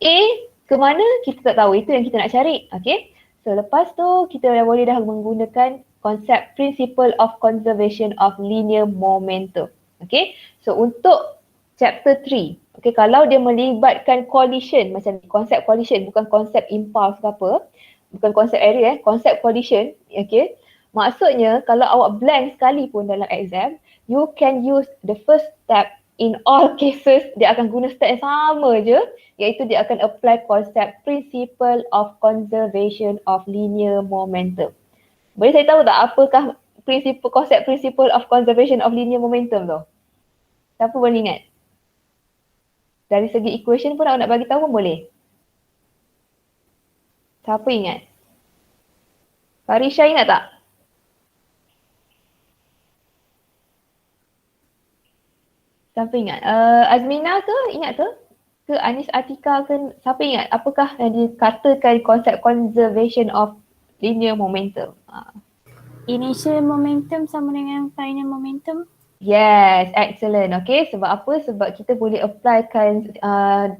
S1: A ke mana, kita tak tahu. Itu yang kita nak cari. Okay, so lepas tu kita dah boleh dah menggunakan konsep principle of conservation of linear momentum. Okay, so untuk chapter 3, okay, kalau dia melibatkan collision macam ni, konsep collision bukan konsep impulse ke apa, bukan konsep area, konsep collision, okay, maksudnya kalau awak blank sekali pun dalam exam, you can use the first step in all cases, dia akan guna step yang sama je, iaitu dia akan apply konsep principle of conservation of linear momentum. Boleh saya tahu tak apakah konsep principle of conservation of linear momentum tu? Siapa boleh ingat? Dari segi equation pun nak bagi tahu pun boleh. Siapa ingat? Farisha ingat tak? Siapa ingat? Azmina ke? Ingat ke? Ke Anis Atika ke? Siapa ingat? Apakah yang dikatakan konsep conservation of linear momentum?
S2: Initial momentum sama dengan final momentum.
S1: Yes, excellent. Okay, sebab apa? Sebab kita boleh applykan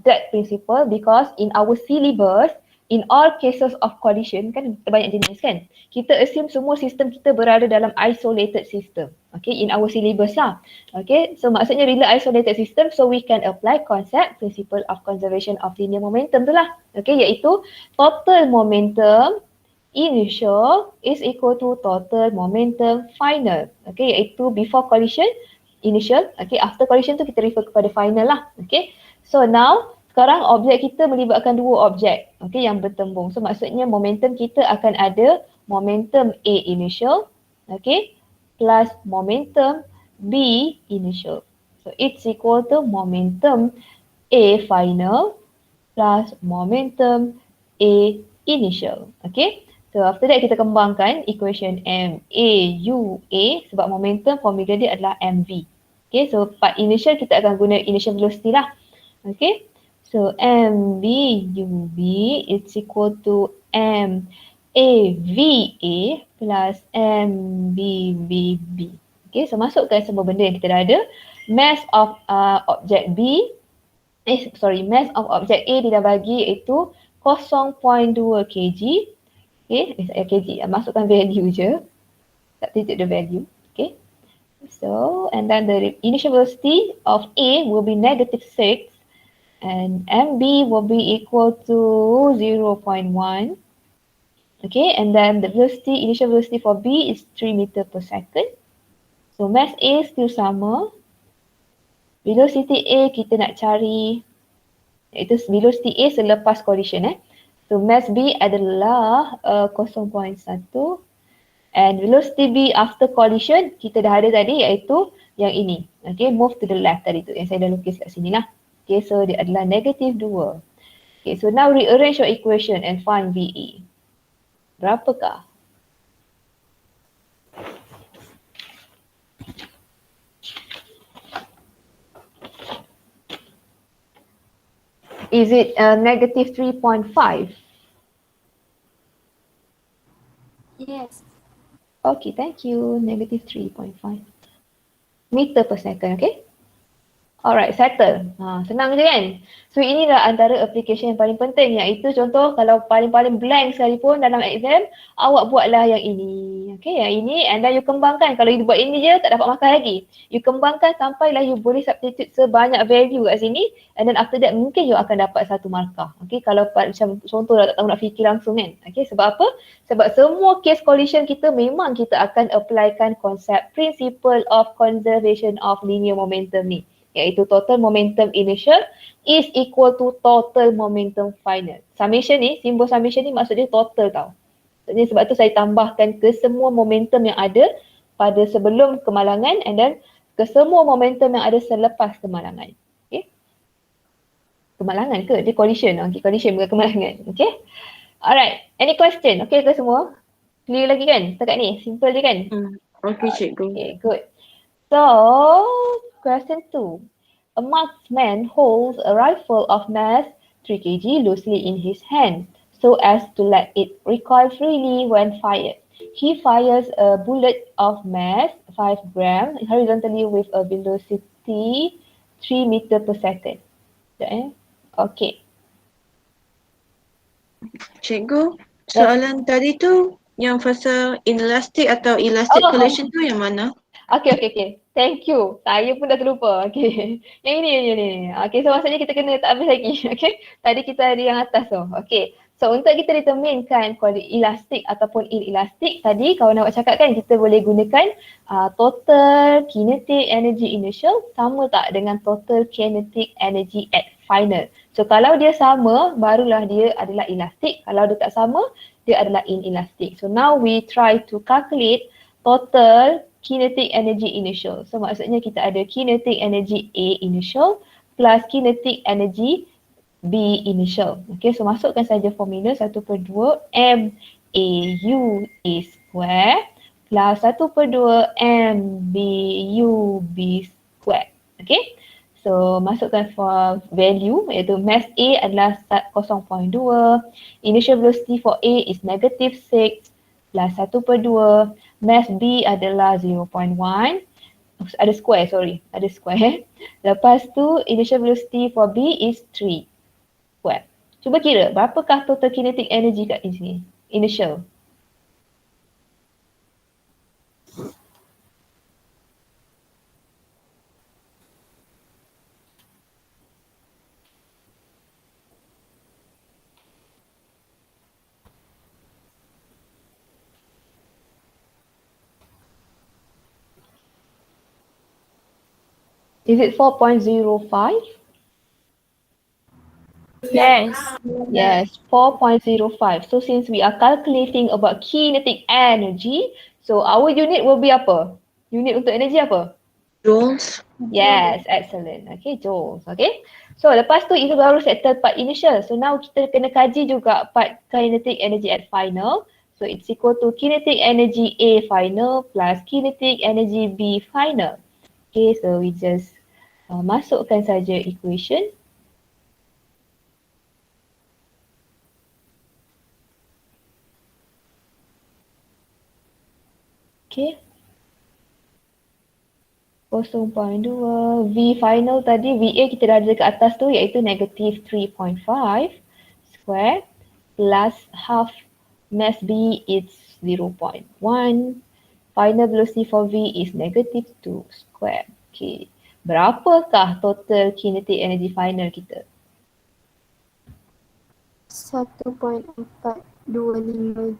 S1: that principle because in our syllabus, in all cases of collision, kan banyak jenis kan, kita assume semua sistem kita berada dalam isolated system. Okay, in our syllabus lah. Okay, so maksudnya bila isolated system, so we can apply concept principle of conservation of linear momentum tu lah. Okay, iaitu total momentum initial is equal to total momentum final. Okay, iaitu before collision initial. Okay, after collision tu kita refer kepada final lah. Okay, so now sekarang objek kita melibatkan dua objek, okay, yang bertembung. So maksudnya momentum kita akan ada momentum A initial, okay, plus momentum B initial. So it's equal to momentum A final plus momentum A initial. Okay, so after that kita kembangkan equation MAUA sebab momentum formula dia adalah MV. Okay, so part initial kita akan guna initial velocity lah. Okay, so MVUV is equal to MAVA plus MBVB. Okay, so masukkan semua benda yang kita dah ada. Mass of object B, mass of object A dia dah bagi iaitu 0.2 kg. Okay, kg, masukkan value je. Substitute the value. Okay, so and then the initial velocity of A will be -6 and MB will be equal to 0.1. Okay, and then the velocity, initial velocity for B is 3 meter per second. So mass A still sama. Velocity A kita nak cari, iaitu velocity A selepas collision. So mass B adalah 0.1 and velocity B after collision kita dah ada tadi iaitu yang ini. Okay, move to the left tadi tu yang saya dah lukis kat sini lah. Okay, so dia adalah -2. Okay, so now rearrange your equation and find VE. Berapakah? Is it -3.5?
S2: Yes.
S1: Okay, thank you. -3.5 meter per second, okay? Alright, settle. Senang je kan? So inilah antara application yang paling penting, iaitu contoh kalau paling-paling blank sekalipun dalam exam, awak buatlah yang ini. Okay, yang ini and then you kembangkan. Kalau you buat ini je tak dapat markah lagi. You kembangkan sampailah you boleh substitute sebanyak value kat sini and then after that mungkin you akan dapat 1 markah. Okay, kalau macam contoh tak tahu nak fikir langsung kan. Okay, sebab apa? Sebab semua case collision kita memang kita akan applykan konsep principle of conservation of linear momentum ni, iaitu total momentum initial is equal to total momentum final. Summation ni, simbol summation ni maksudnya total tau. Maksudnya sebab tu saya tambahkan ke semua momentum yang ada pada sebelum kemalangan and then ke semua momentum yang ada selepas kemalangan. Okay. Kemalangan ke? Dia collision. Okay, collision bukan kemalangan. Okay. Alright, any question? Okay ke semua? Clear lagi kan? Setakat ni, simple je kan?
S4: Okay, cikgu.
S1: Okay, good. So, question 2. A marksman holds a rifle of mass 3 kg loosely in his hand so as to let it recoil freely when fired. He fires a bullet of mass 5 gram horizontally with a velocity 3 meter per second. Okay.
S4: Cikgu, soalan tadi tu yang fasa inelastic atau elastic collision tu yang mana?
S1: Okay. Thank you. Saya pun dah terlupa. Okay. Yang ini. Okay, so maksudnya kita kena tak habis lagi. Okay. Tadi kita ada yang atas tu. Okay. So untuk kita determinekan elastic ataupun inelastic, tadi kawan awak cakap kan kita boleh gunakan total kinetic energy initial sama tak dengan total kinetic energy at final. So kalau dia sama, barulah dia adalah elastic. Kalau dia tak sama, dia adalah inelastic. So now we try to calculate total kinetic energy initial. So maksudnya kita ada kinetic energy A initial plus kinetic energy B initial. Okay, so masukkan saja formula 1/2 MAUA square plus 1/2 MBUB square. Okay, so masukkan for value iaitu mass A adalah 0.2, initial velocity for A is -6 plus 1/2, mass B adalah 0.1, ada square. Lepas tu initial velocity for B is 3 square. Cuba kira berapakah total kinetic energy kat sini, initial. Is it 4.05?
S2: Yes.
S1: Yes, 4.05. So since we are calculating about kinetic energy, so our unit will be apa? Unit untuk energi apa?
S4: Joules.
S1: Yes, excellent. Okay, joules. Okay. So lepas tu itu baru settle part initial. So now kita kena kaji juga part kinetic energy at final. So it's equal to kinetic energy A final plus kinetic energy B final. Okay, so we just masukkan saja equation. Okay. 0.2 V final tadi VA kita dah ada kat atas tu iaitu negative 3.5 square plus half mass B is 0.1. Final velocity for V is negative 2 square. Okay. Berapakah total kinetic energy final kita?
S2: 1.425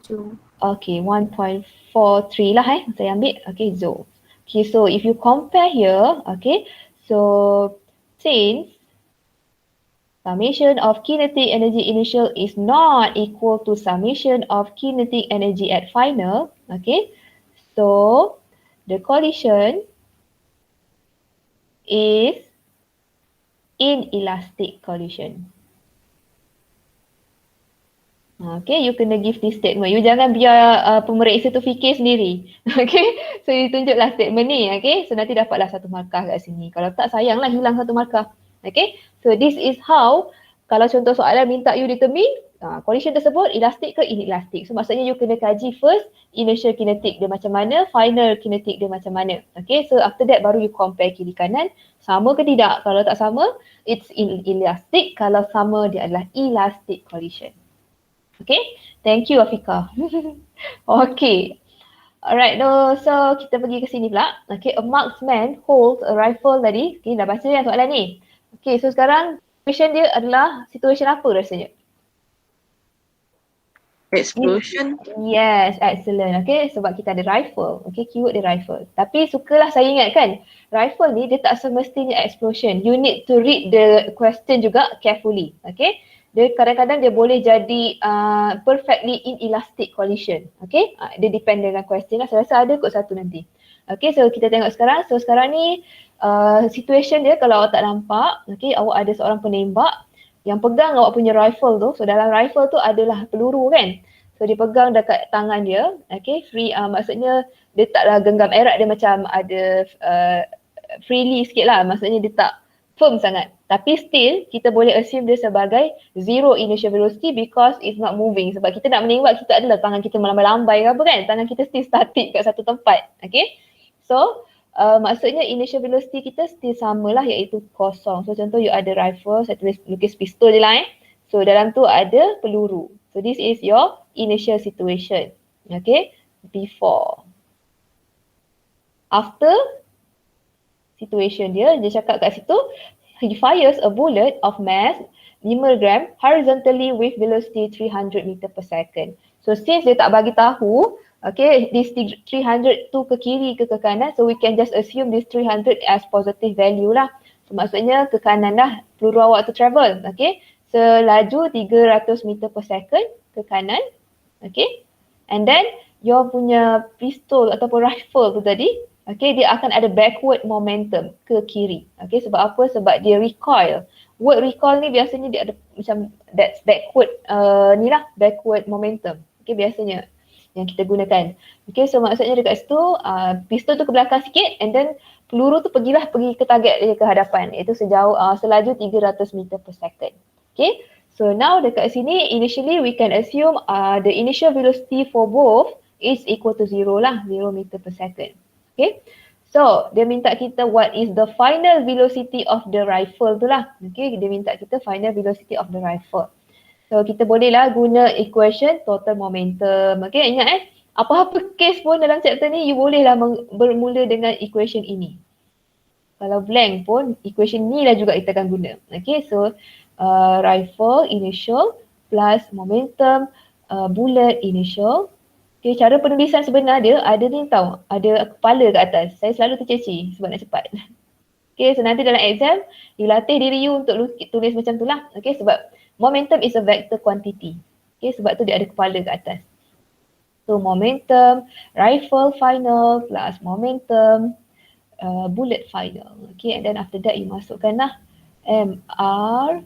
S2: joule.
S1: Okay, 1.43 lah saya ambil. Okay, joule. Okay, so if you compare here, okay, so since summation of kinetic energy initial is not equal to summation of kinetic energy at final, okay, so the collision is inelastic collision. Okay, you kena give this statement. You jangan biar pemeriksa tu fikir sendiri. Okay, so you tunjuklah statement ni. Okay, so nanti dapatlah satu markah kat sini. Kalau tak sayanglah hilang satu markah. Okay, so this is how, kalau contoh soalan minta you determine collision tersebut elastik ke inelastik. So maksudnya you kena kaji first initial kinetic dia macam mana, final kinetic dia macam mana. Okay, so after that baru you compare kiri kanan. Sama ke tidak? Kalau tak sama, it's inelastic. Kalau sama, dia adalah elastic collision. Okay, thank you Afika. Okay, alright, so kita pergi ke sini pula. Okay, a marksman holds a rifle tadi. Okay, dah baca yang soalan ni. Okay, so sekarang situation dia adalah situation apa rasanya?
S4: Explosion.
S1: Yes, excellent. Okay, sebab kita ada rifle. Okay, keyword dia rifle. Tapi sukalah saya ingatkan, rifle ni dia tak semestinya explosion. You need to read the question juga carefully. Okay, dia kadang-kadang dia boleh jadi perfectly inelastic collision. Okay, dia depend dengan question lah. Saya rasa ada kot satu nanti. Okay, so kita tengok sekarang. So sekarang ni situation dia kalau awak tak nampak, okay, awak ada seorang penembak yang pegang awak punya rifle tu. So dalam rifle tu adalah peluru kan. So dia pegang dekat tangan dia. Okay, free maksudnya dia taklah genggam erat, dia macam ada freely sikit lah. Maksudnya dia tak firm sangat. Tapi still kita boleh assume dia sebagai zero initial velocity because it's not moving. Sebab kita nak menembak, kita adalah tangan kita melambai-lambai ke apa kan. Tangan kita still static kat satu tempat. Okay. So maksudnya initial velocity kita still samalah iaitu kosong. So contoh you ada rifle, saya tulis lukis pistol je lah So dalam tu ada peluru. So this is your initial situation. Okay. Before. After situation dia cakap kat situ, he fires a bullet of mass 5 gram horizontally with velocity 300 meter per second. So since dia tak bagi tahu, okay, this 300 tu ke kiri ke kanan, so we can just assume this 300 as positive value lah. So maksudnya ke kanan lah peluru awak tu travel, okay. Selaju 300 meter per second ke kanan, okay. And then your punya pistol ataupun rifle tu tadi, okay, dia akan ada backward momentum ke kiri. Okay, sebab apa? Sebab dia recoil. Word recoil ni biasanya dia ada macam that's backward ni lah, backward momentum. Okay, biasanya yang kita gunakan. Okay, so maksudnya dekat situ pistol tu ke belakang sikit and then peluru tu pergi ke target dia ke hadapan, iaitu sejauh selaju 300 meter per second. Okay, so now dekat sini initially we can assume the initial velocity for both is equal to 0 lah, 0 meter per second. Okay, so dia minta kita what is the final velocity of the rifle tu lah. Okay, dia minta kita final velocity of the rifle. So kita bolehlah guna equation total momentum. Okay, ingat apa-apa case pun dalam chapter ni you bolehlah bermula dengan equation ini. Kalau blank pun equation ni lah juga kita akan guna. Okay, so rifle initial plus momentum bullet initial. Okay, cara penulisan sebenar dia ada ni tau, ada kepala kat atas. Saya selalu terceci sebab nak cepat. Okay, so nanti dalam exam, you latih diri you untuk tulis macam tu lah. Okay, sebab momentum is a vector quantity. Okay, sebab tu dia ada kepala kat atas. So momentum, rifle final plus momentum, bullet final. Okay, and then after that you masukkan lah MRUR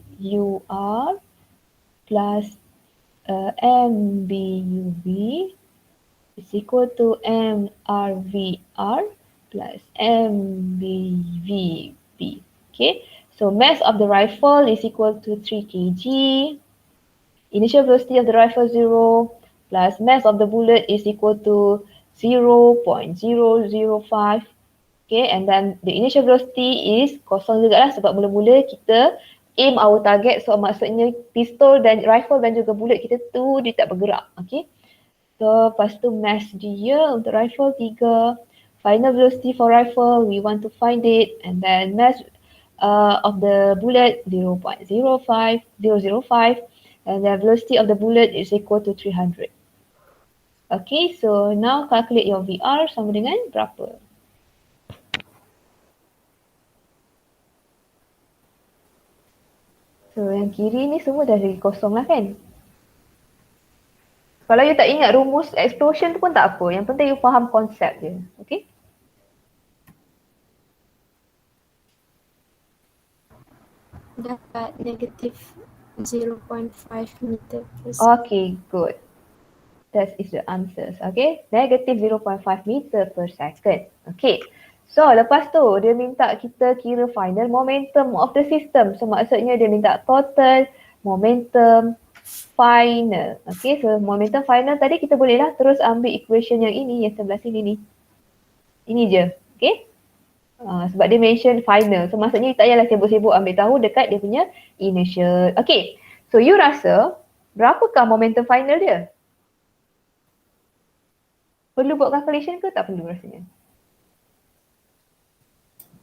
S1: plus MBUV is equal to MRVR plus MBVB. Okay, so mass of the rifle is equal to 3 kg. Initial velocity of the rifle 0 plus mass of the bullet is equal to 0.005. Okay, and then the initial velocity is kosong juga lah sebab mula-mula kita aim our target. So maksudnya pistol dan rifle dan juga bullet kita tu dia tak bergerak. Okay, so lepas tu mass dia untuk rifle 3. Final velocity for rifle we want to find it, and then mass of the bullet 0.005, and the velocity of the bullet is equal to 300. Okay, so now calculate your VR sama dengan berapa? So yang kiri ni semua dah jadi kosong lah kan? Kalau you tak ingat rumus explosion tu pun tak apa. Yang penting you faham konsep dia. Okay?
S3: Dapat negatif 0.5 meter per second.
S1: Okay, good. That is the answers. Okay, negative 0.5 meter per second. Okay, so lepas tu dia minta kita kira final momentum of the system. So maksudnya dia minta total momentum final. Okay, so momentum final tadi kita bolehlah terus ambil equation yang ini, yang sebelah sini ni. Ini je. Okay, sebab dia mention final. So maksudnya tak payahlah sibuk-sibuk ambil tahu dekat dia punya initial. Okay, so you rasa berapakah momentum final dia? Perlu buat calculation ke tak perlu rasanya?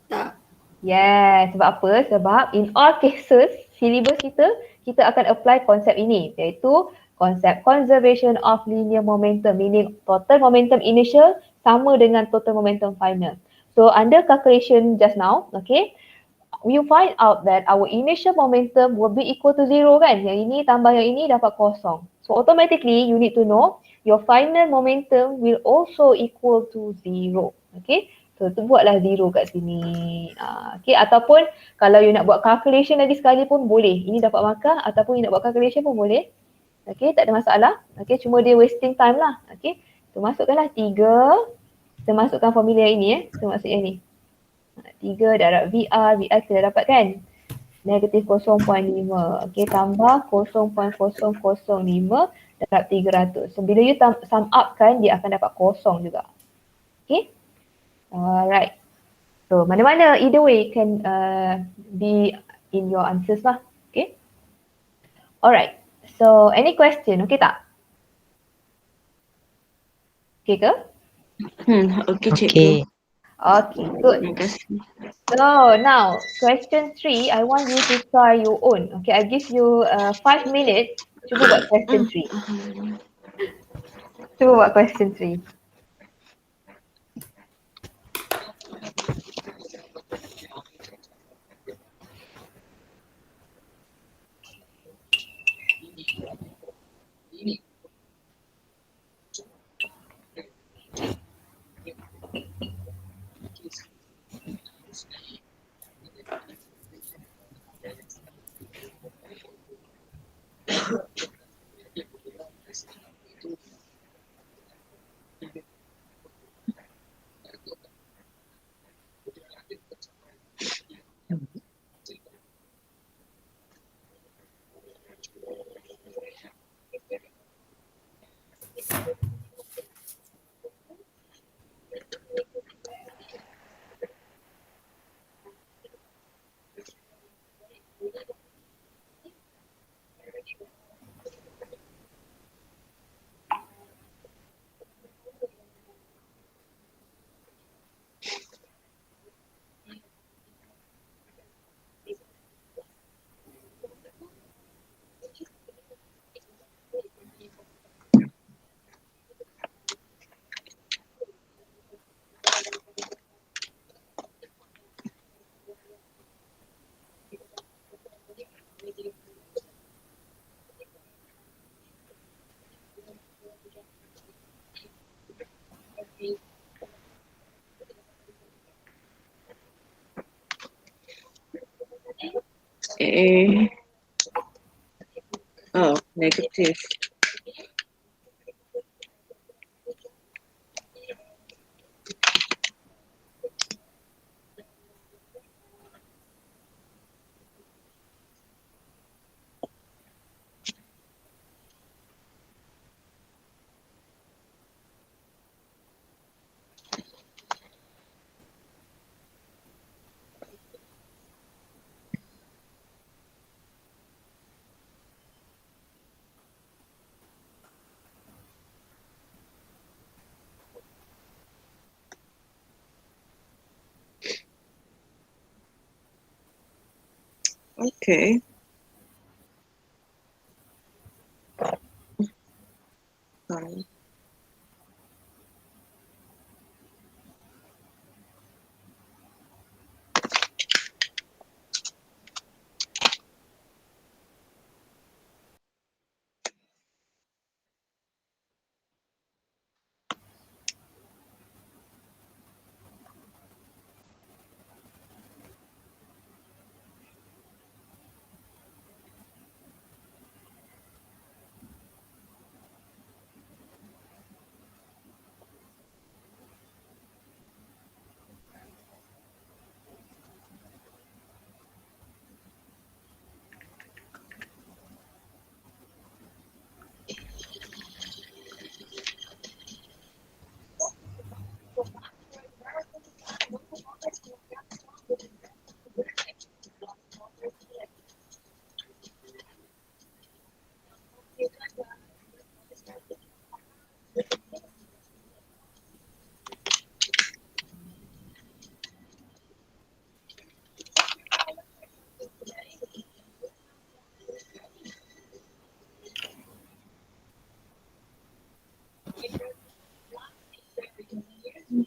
S3: Tak.
S1: Yes, sebab apa? Sebab in all cases, syllabus kita akan apply konsep ini, iaitu konsep conservation of linear momentum, meaning total momentum initial sama dengan total momentum final. So under calculation just now, okay, you find out that our initial momentum will be equal to 0 kan? Yang ini tambah yang ini dapat kosong. So automatically you need to know your final momentum will also equal to 0. Okay, so tu buatlah 0 kat sini. Okay, ataupun kalau you nak buat calculation lagi sekali pun boleh. Ini dapat markah ataupun you nak buat calculation pun boleh. Okay, tak ada masalah. Okay, cuma dia wasting time lah. Okay, so masukkanlah 3. Kita masukkan formula yang ini so maksudnya ni. 3 darab VR kita dah dapat kan? Negatif 0.5. Okay, tambah 0.005 darab 300. So bila you sum up kan, dia akan dapat kosong juga. Okay. Alright. So mana-mana either way can be in your answers lah. Okay. Alright. So any question? Okay tak? Okay ke?
S4: Okay, cikgu.
S6: Okay.
S1: Okay, good.
S4: Terima kasih.
S1: So now, question 3, I want you to try your own. Okay, I give you 5 minutes. Cuba buat question 3. Cuba buat question 3.
S4: Oh, negative. Okay. Fine.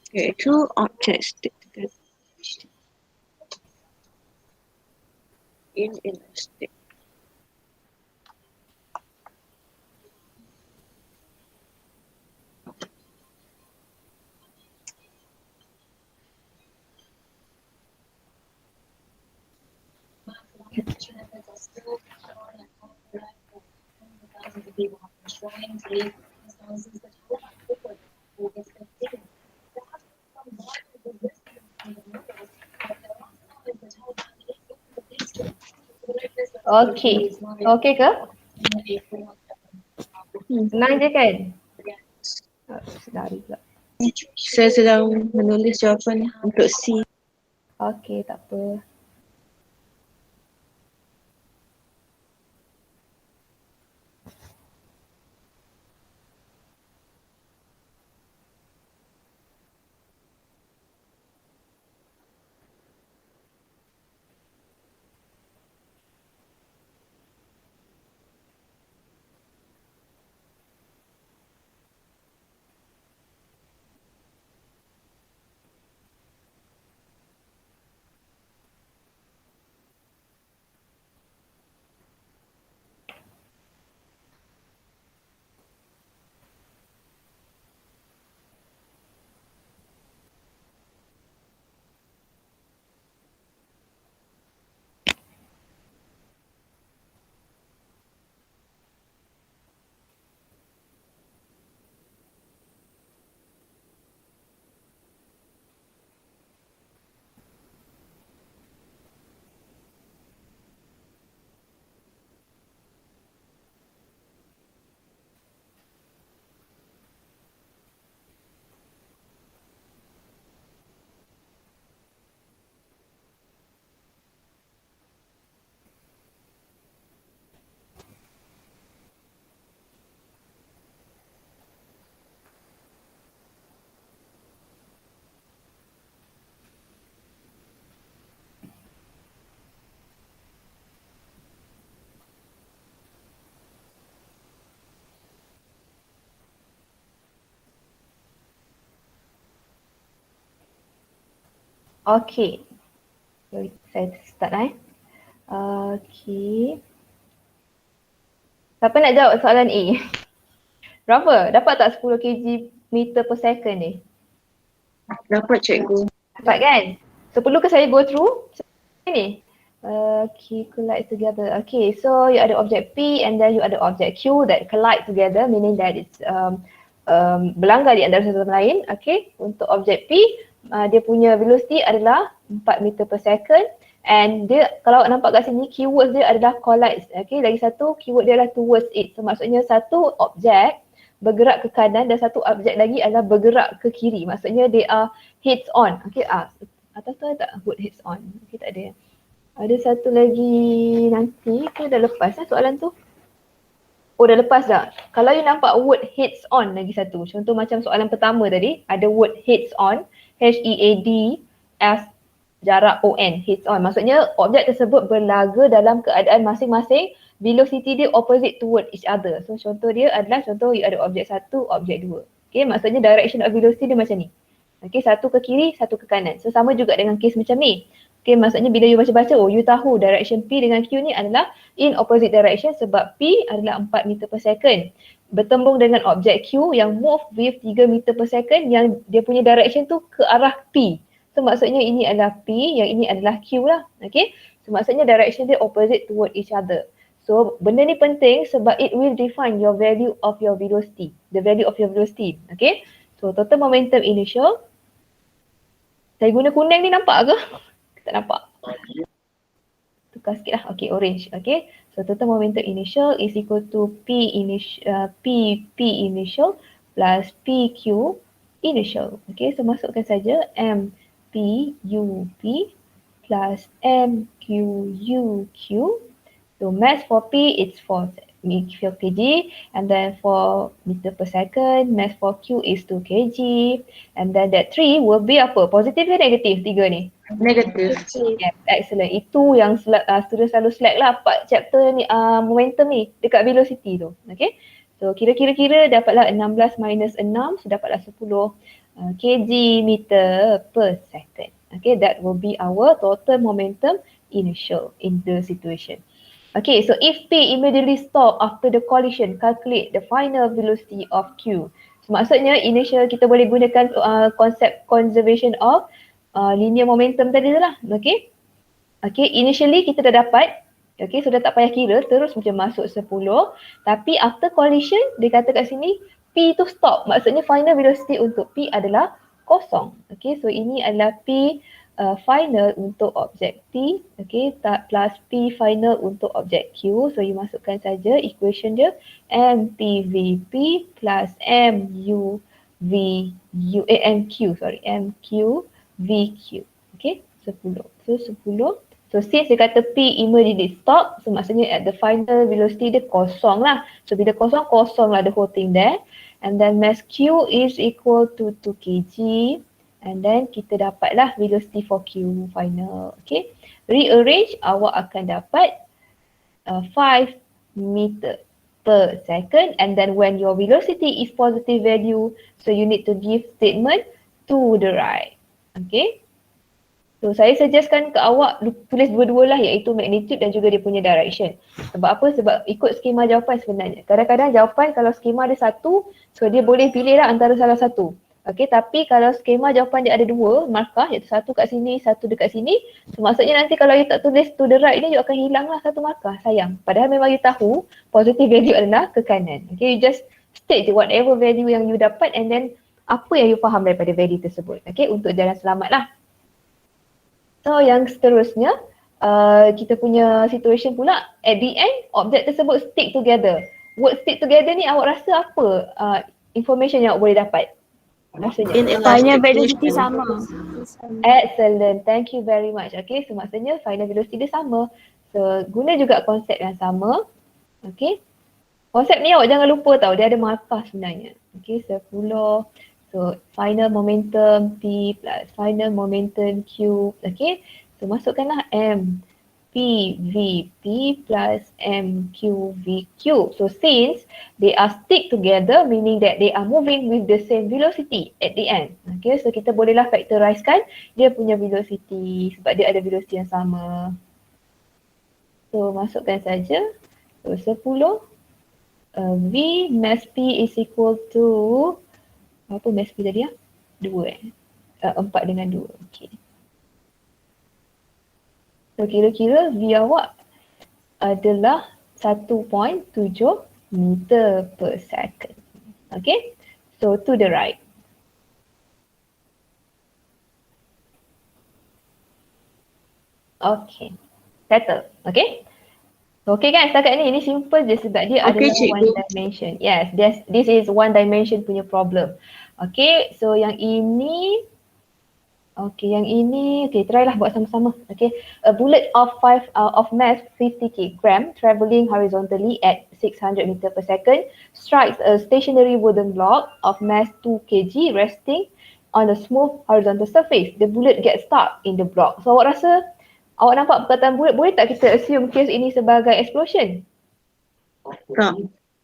S4: Okay, two objects stick together. Inelastic.
S1: Okey. Okey ke? Senang je kan? Sedari pula.
S4: Saya sedang menulis jawapan untuk C.
S1: Okey, tak apa. Okey. Saya start Okey. Siapa nak jawab soalan A? Berapa? Dapat tak 10 kg meter per second ni?
S4: Dapat cikgu.
S1: Dapat kan? So perlu ke saya go through ni? Collide together. Okay, so you ada object P and then you ada object Q that collide together, meaning that it's berlanggar di antara satu sama lain. Okay, untuk objek P, dia punya velocity adalah 4 meter per second and dia kalau nampak kat sini keywords dia adalah collide. Okay, lagi satu keyword dia adalah towards it. So maksudnya satu objek bergerak ke kanan dan satu objek lagi adalah bergerak ke kiri. Maksudnya they are heads on. Okay, atas tu ada tak word heads on? Okay, tak ada. Ada satu lagi nanti ke dah lepas lah soalan tu? Oh dah lepas dah. Kalau you nampak word heads on lagi satu. Contoh macam soalan pertama tadi. Ada word heads on. H-E-A-D-S jarak O-N. Heads on. Maksudnya objek tersebut berlaga dalam keadaan masing-masing. Velocity dia opposite toward each other. So contoh dia adalah contoh you ada objek satu, objek dua. Okay, maksudnya direction of velocity dia macam ni. Okay, satu ke kiri, satu ke kanan. So sama juga dengan case macam ni. Okay, maksudnya bila you baca-baca, you tahu direction P dengan Q ni adalah in opposite direction sebab P adalah 4 meter per second. Bertembung dengan objek Q yang move with 3 meter per second yang dia punya direction tu ke arah P. So maksudnya ini adalah P, yang ini adalah Q lah. Okay, so maksudnya direction dia opposite toward each other. So benda ni penting sebab it will define your value of your velocity. The value of your velocity. Okay, so total momentum initial. Saya guna kuning ni nampak ke? Tak nampak. Tukar sikit lah. Okay, orange. Okay. So total momentum initial is equal to P initial plus PQ initial. Okay, so masukkan saja MPUP plus MQUQ. So mass for P it's 4 kg and then for meter per second, mass for Q is 2 kg and then that 3 will be apa? Positif ke negatif 3 ni?
S4: Negative.
S1: Yes, excellent. Itu yang student selalu select lah part chapter ni momentum ni dekat velocity tu. Okay. So kira-kira dapatlah 16 minus 6 so dapatlah 10 kg meter per second. Okay, that will be our total momentum initial in the situation. Okay, so if P immediately stop after the collision, calculate the final velocity of Q. So maksudnya initial kita boleh gunakan konsep conservation of linear momentum tadi lah. Okay. Okay, initially kita dah dapat. Okay, so dah tak payah kira, terus macam masuk 10. Tapi after collision, dia kata kat sini, P tu stop. Maksudnya final velocity untuk P adalah kosong. Okay, so ini adalah P final untuk objek T, okay, plus P final untuk objek Q. So you masukkan saja equation dia MPVP plus MQVQ, okay, 10. So 10. So since dia kata P immediately stop, so maksudnya at the final velocity dia kosong lah. So bila kosong, kosong lah the whole thing there. And then mass Q is equal to 2 kg. And then kita dapatlah velocity for Q final. Okay. Rearrange, awak akan dapat 5 meter per second. And then when your velocity is positive value, so you need to give statement to the right. Okay. So saya suggestkan ke awak tulis dua-dua lah, iaitu magnitude dan juga dia punya direction. Sebab apa? Sebab ikut skema jawapan sebenarnya. Kadang-kadang jawapan kalau skema ada satu, so dia boleh pilih lah antara salah satu. Okay, tapi kalau skema jawapan dia ada dua markah, iaitu satu kat sini, satu dekat sini, so maksudnya nanti kalau you tak tulis to the right ni, you akan hilang lah satu markah. Sayang. Padahal memang you tahu positive value adalah ke kanan. Okay, you just state whatever value yang you dapat and then apa yang you faham daripada value tersebut. Okay, untuk jalan selamat lah. So yang seterusnya, kita punya situation pula, at the end, objek tersebut stick together. Word stick together ni awak rasa apa information yang awak boleh dapat? Rasanya.
S2: Final velocity sama.
S1: Excellent, thank you very much. Okay, so maksudnya final velocity dia sama. So guna juga konsep yang sama. Okay, konsep ni awak jangan lupa tau, dia ada markah sebenarnya. Okay, 10. So final momentum P plus final momentum Q. Okay, so masukkanlah M PVP plus MQVQ. So since they are stick together, meaning that they are moving with the same velocity at the end. Okay, so kita bolehlah factorizekan dia punya velocity sebab dia ada velocity yang sama. So masukkan saja. So 10 V mass P is equal to apa mass P tadi ya? 2 4 dengan 2. Okay. So kira-kira V awak adalah 1.7 meter per second. Okay, so to the right. Okay, settle. Okay. Okay kan setakat ni simple je sebab dia
S4: Okay,
S1: adalah one
S4: cikgu.
S1: dimension. Yes, this is one dimension punya problem. Okay, so yang ini try lah buat sama-sama. Okay, a bullet of mass 50 kg travelling horizontally at 600 meter per second strikes a stationary wooden block of mass 2 kg resting on a smooth horizontal surface. The bullet gets stuck in the block. So awak nampak perkataan bullet, boleh tak kita assume case ini sebagai explosion?
S4: Tak.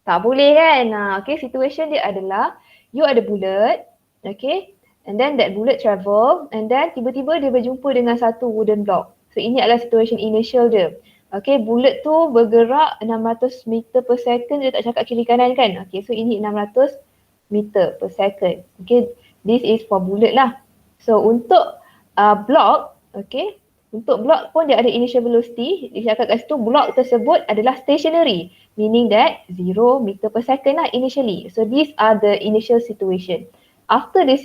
S1: Tak boleh kan? Okay, situation dia adalah you ada bullet, okay, and then that bullet travel and then tiba-tiba dia berjumpa dengan satu wooden block. So ini adalah situation initial dia. Okay, bullet tu bergerak 600 meter per second, dia tak cakap kiri kanan kan? Okay, so ini 600 meter per second. Okay, this is for bullet lah. So untuk block, okay, untuk block pun dia ada initial velocity. Dia cakap kat situ block tersebut adalah stationary, meaning that 0 meter per second lah initially. So these are the initial situation. After this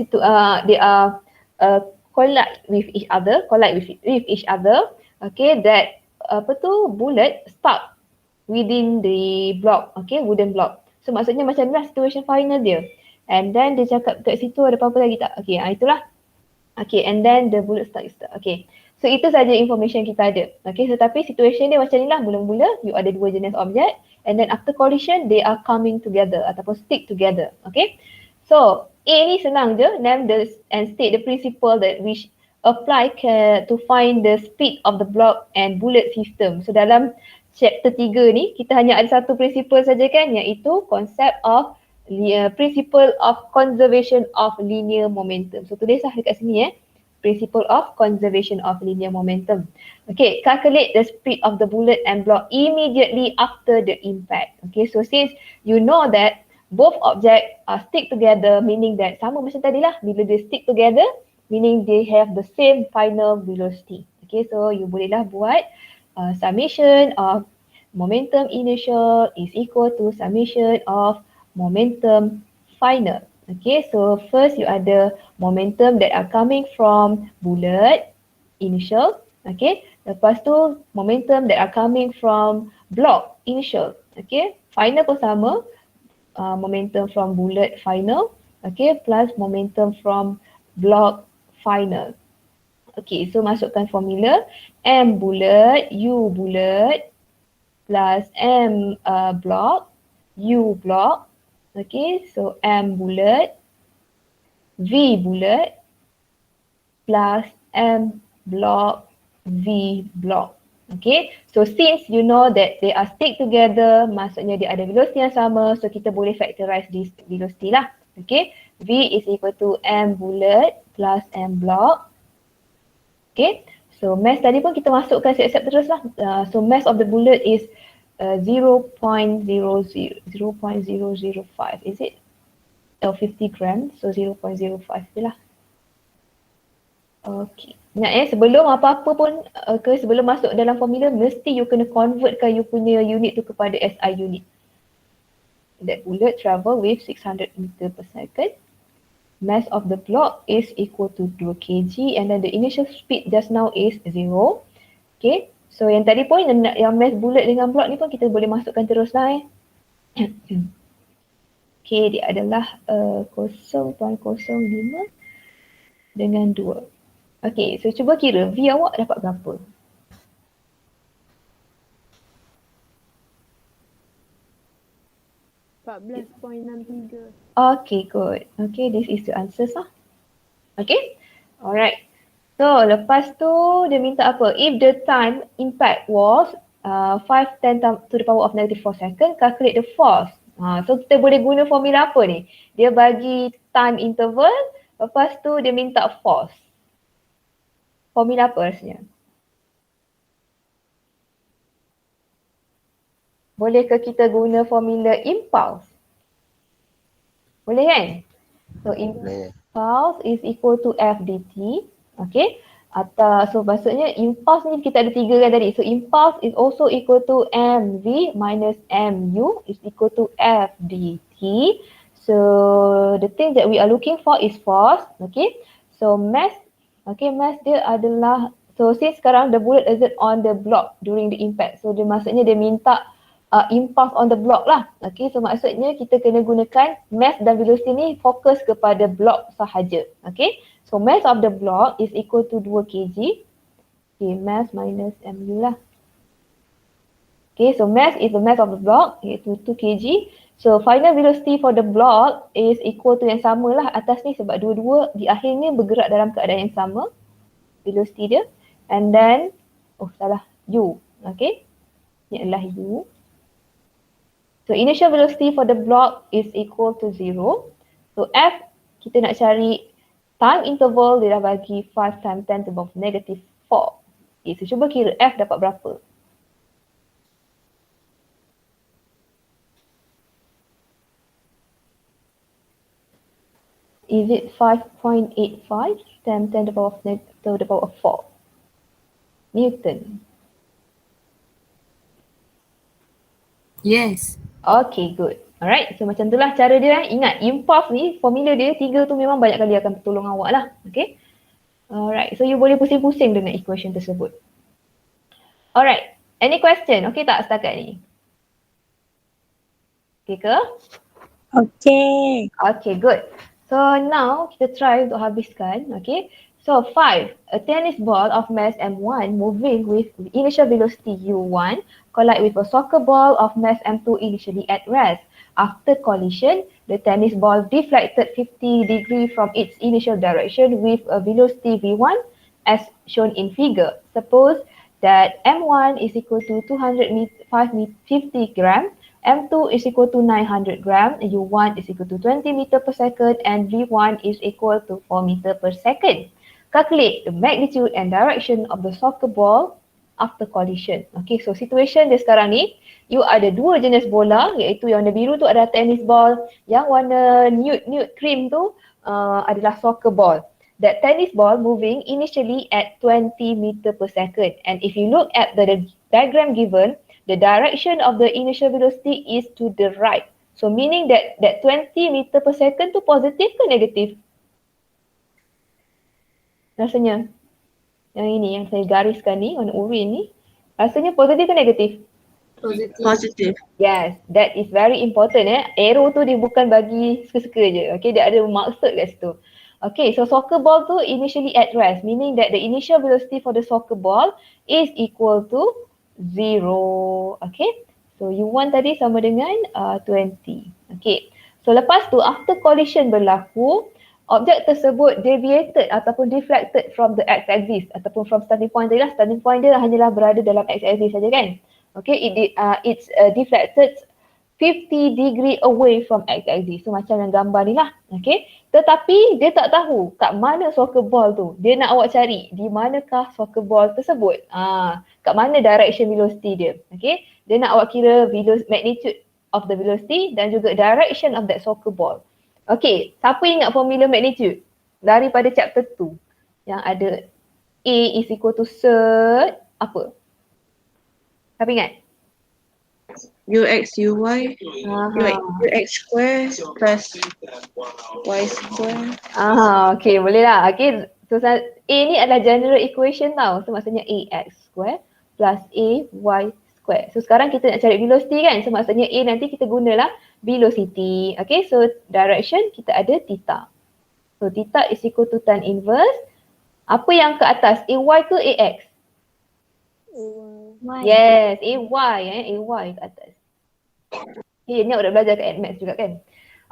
S1: they are collide with each other, okay, that bullet stuck within the block, okay, wooden block. So maksudnya macam inilah situation final dia. And then dia cakap kat situ ada apa-apa lagi tak? Okay, itulah. Okay, and then the bullet stuck. Okay. So itu saja information kita ada. Okay, tetapi situation dia macam inilah. Mula-mula you ada dua jenis objek and then after collision they are coming together ataupun stick together. Okay. So A ni senang je, name and state the principle that which apply to find the speed of the block and bullet system. So dalam chapter 3 ni kita hanya ada satu principle saja kan, iaitu concept of principle of conservation of linear momentum. So tulislah dekat sini principle of conservation of linear momentum. Okay, calculate the speed of the bullet and block immediately after the impact. Okay, so since you know that both objects are stick together, meaning that sama macam tadi lah, bila they stick together, meaning they have the same final velocity. Okay, so you bolehlah buat summation of momentum initial is equal to summation of momentum final. Okay, so first you ada momentum that are coming from bullet initial. Okay, lepas tu momentum that are coming from block initial. Okay, final pun sama, momentum from bullet final. Okay, plus momentum from block final. Okay, so masukkan formula M bullet, U bullet plus M block, U block. Okay, so M bullet, V bullet plus M block, V block. Okay, so since you know that they are stick together, maksudnya dia ada velocity yang sama, so kita boleh factorize this velocity lah. Okay, V is equal to M bullet plus M block. Okay, so mass tadi pun kita masukkan siap-siap terus lah. So mass of the bullet is 0.005, is it? 50 grams, so 0.05 je lah. Okay. Ingat sebelum apa-apa pun sebelum masuk dalam formula, mesti you kena convertkan you punya unit tu kepada SI unit. That bullet travel with 600 meter per second. Mass of the block is equal to 2 kg and then the initial speed just now is 0. Okay. So yang tadi pun yang mass bullet dengan block ni pun kita boleh masukkan terus lah Okay, dia adalah 0.05 dengan 2. Okay, so cuba kira V awak dapat berapa? Okay, good. Okay, this is the answers lah. Okay, alright. So lepas tu dia minta apa? If the time impact was 5 10 to the power of -4 second, calculate the force. So kita boleh guna formula apa ni? Dia bagi time interval, lepas tu dia minta force. Formula apa rasanya? Bolehkah kita guna formula impulse? Boleh kan? So impulse is equal to F dt. Okay. Atas, so maksudnya impulse ni kita ada 3 kan tadi. So impulse is also equal to mv minus mu is equal to f dt. So the thing that we are looking for is force. Okay. So mass, okay, mass dia adalah, so since sekarang the bullet exert on the block during the impact. So dia maksudnya dia minta impulse on the block lah. Okay, so maksudnya kita kena gunakan mass dan velocity ni fokus kepada block sahaja. Okay. So mass of the block is equal to 2 kg. Okay, mass minus mu lah. Okay, so mass is the mass of the block iaitu 2 kg. So final velocity for the block is equal to yang sama lah atas ni sebab dua-dua di akhirnya bergerak dalam keadaan yang sama. Velocity dia. And then, oh salah, u. Okay, ini adalah u. So initial velocity for the block is equal to 0. So f kita nak cari time interval dia dah bagi 5 times 10 to the power negative 4. Okay, so cuba kira F dapat berapa? Is it 5.85 times 10 to the power of 4 Newton?
S2: Yes.
S1: Okay, good. Alright, so macam itulah cara dia. Ingat, impulse ni, formula dia 3 tu memang banyak kali akan tolong awak lah. Okay. Alright, so you boleh pusing-pusing dengan equation tersebut. Alright, any question? Okay tak setakat ni? Okay ke?
S2: Okay.
S1: Okay, good. So now kita try untuk habiskan. Okay. So 5, a tennis ball of mass m1 moving with initial velocity u1 collide with a soccer ball of mass m2 initially at rest. After collision, the tennis ball deflected 50 degrees from its initial direction with a velocity v1 as shown in figure. Suppose that m1 is equal to 50 gram, m2 is equal to 900 gram, u1 is equal to 20 meter per second, and v1 is equal to 4 meter per second. Calculate the magnitude and direction of the soccer ball after collision. Okay, so situation dia sekarang ni, you ada 2 jenis bola, iaitu yang warna biru tu adalah tennis ball, yang warna nude cream tu adalah soccer ball. That tennis ball moving initially at 20 meter per second. And if you look at the diagram given, the direction of the initial velocity is to the right. So meaning that 20 meter per second tu positif ke negatif? Rasanya yang ini yang saya gariskan ni, warna oranye ni, rasanya positif ke negatif?
S4: Positive.
S1: Yes, that is very important Arrow tu dia bukan bagi suka-suka je. Okay, dia ada maksud kat situ. Okay, so soccer ball tu initially at rest, meaning that the initial velocity for the soccer ball is equal to 0. Okay, so U1 tadi sama dengan 20. Okay, so lepas tu after collision berlaku, objek tersebut deviated ataupun deflected from the x-axis ataupun from starting point tadi lah. Starting point dia hanyalah berada dalam x-axis saja kan. Okay, it's deflected 50 degree away from x-axis. So macam yang gambar ni lah. Okay, tetapi dia tak tahu kat mana soccer ball tu. Dia nak awak cari di manakah soccer ball tersebut. Kat mana direction velocity dia. Okay, dia nak awak kira magnitude of the velocity dan juga direction of that soccer ball. Okay, siapa ingat formula magnitude daripada chapter 2 yang ada A is equal to cert apa? Siapa ingat?
S4: Ux, Uy, Ux square plus Y square.
S1: Okay, boleh lah. Okay, so A ni adalah general equation tau. So maksudnya AX square plus AY square. So sekarang kita nak cari velocity kan. So maksudnya A nanti kita gunalah velocity. Okay, so direction kita ada theta. So theta is equal to tan inverse. Apa yang ke atas? AY ke AX?
S2: Y.
S1: Yes, AY AY ke atas. Okay, ni awak dah belajar kat Admax juga kan?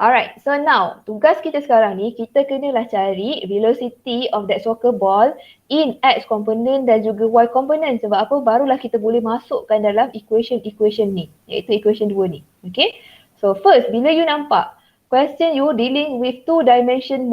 S1: Alright, so now tugas kita sekarang ni, kita kenalah cari velocity of that soccer ball in X component dan juga Y component. Sebab apa? Barulah kita boleh masukkan dalam equation ni, iaitu equation 2 ni. Okay, so first, bila you nampak question you dealing with two dimension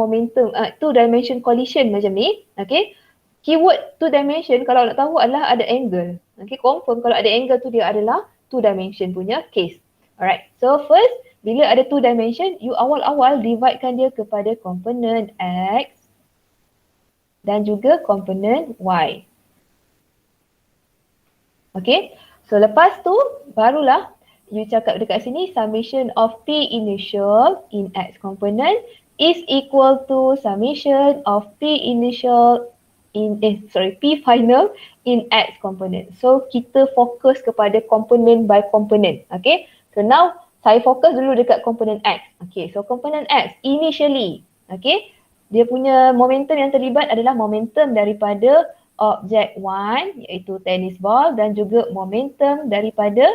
S1: collision macam ni, okay, keyword two dimension kalau nak tahu adalah ada angle. Okay, confirm kalau ada angle tu dia adalah two dimension punya case. Alright, so first, bila ada two dimension, you awal-awal dividekan dia kepada komponen X dan juga komponen Y. Okay, so lepas tu barulah you cakap dekat sini summation of P initial in X component is equal to summation of P initial in P final in X component. So kita fokus kepada komponen by komponen. Okay, so now saya fokus dulu dekat komponen X. Okay, so komponen X initially, okay, dia punya momentum yang terlibat adalah momentum daripada objek 1 iaitu tennis ball dan juga momentum daripada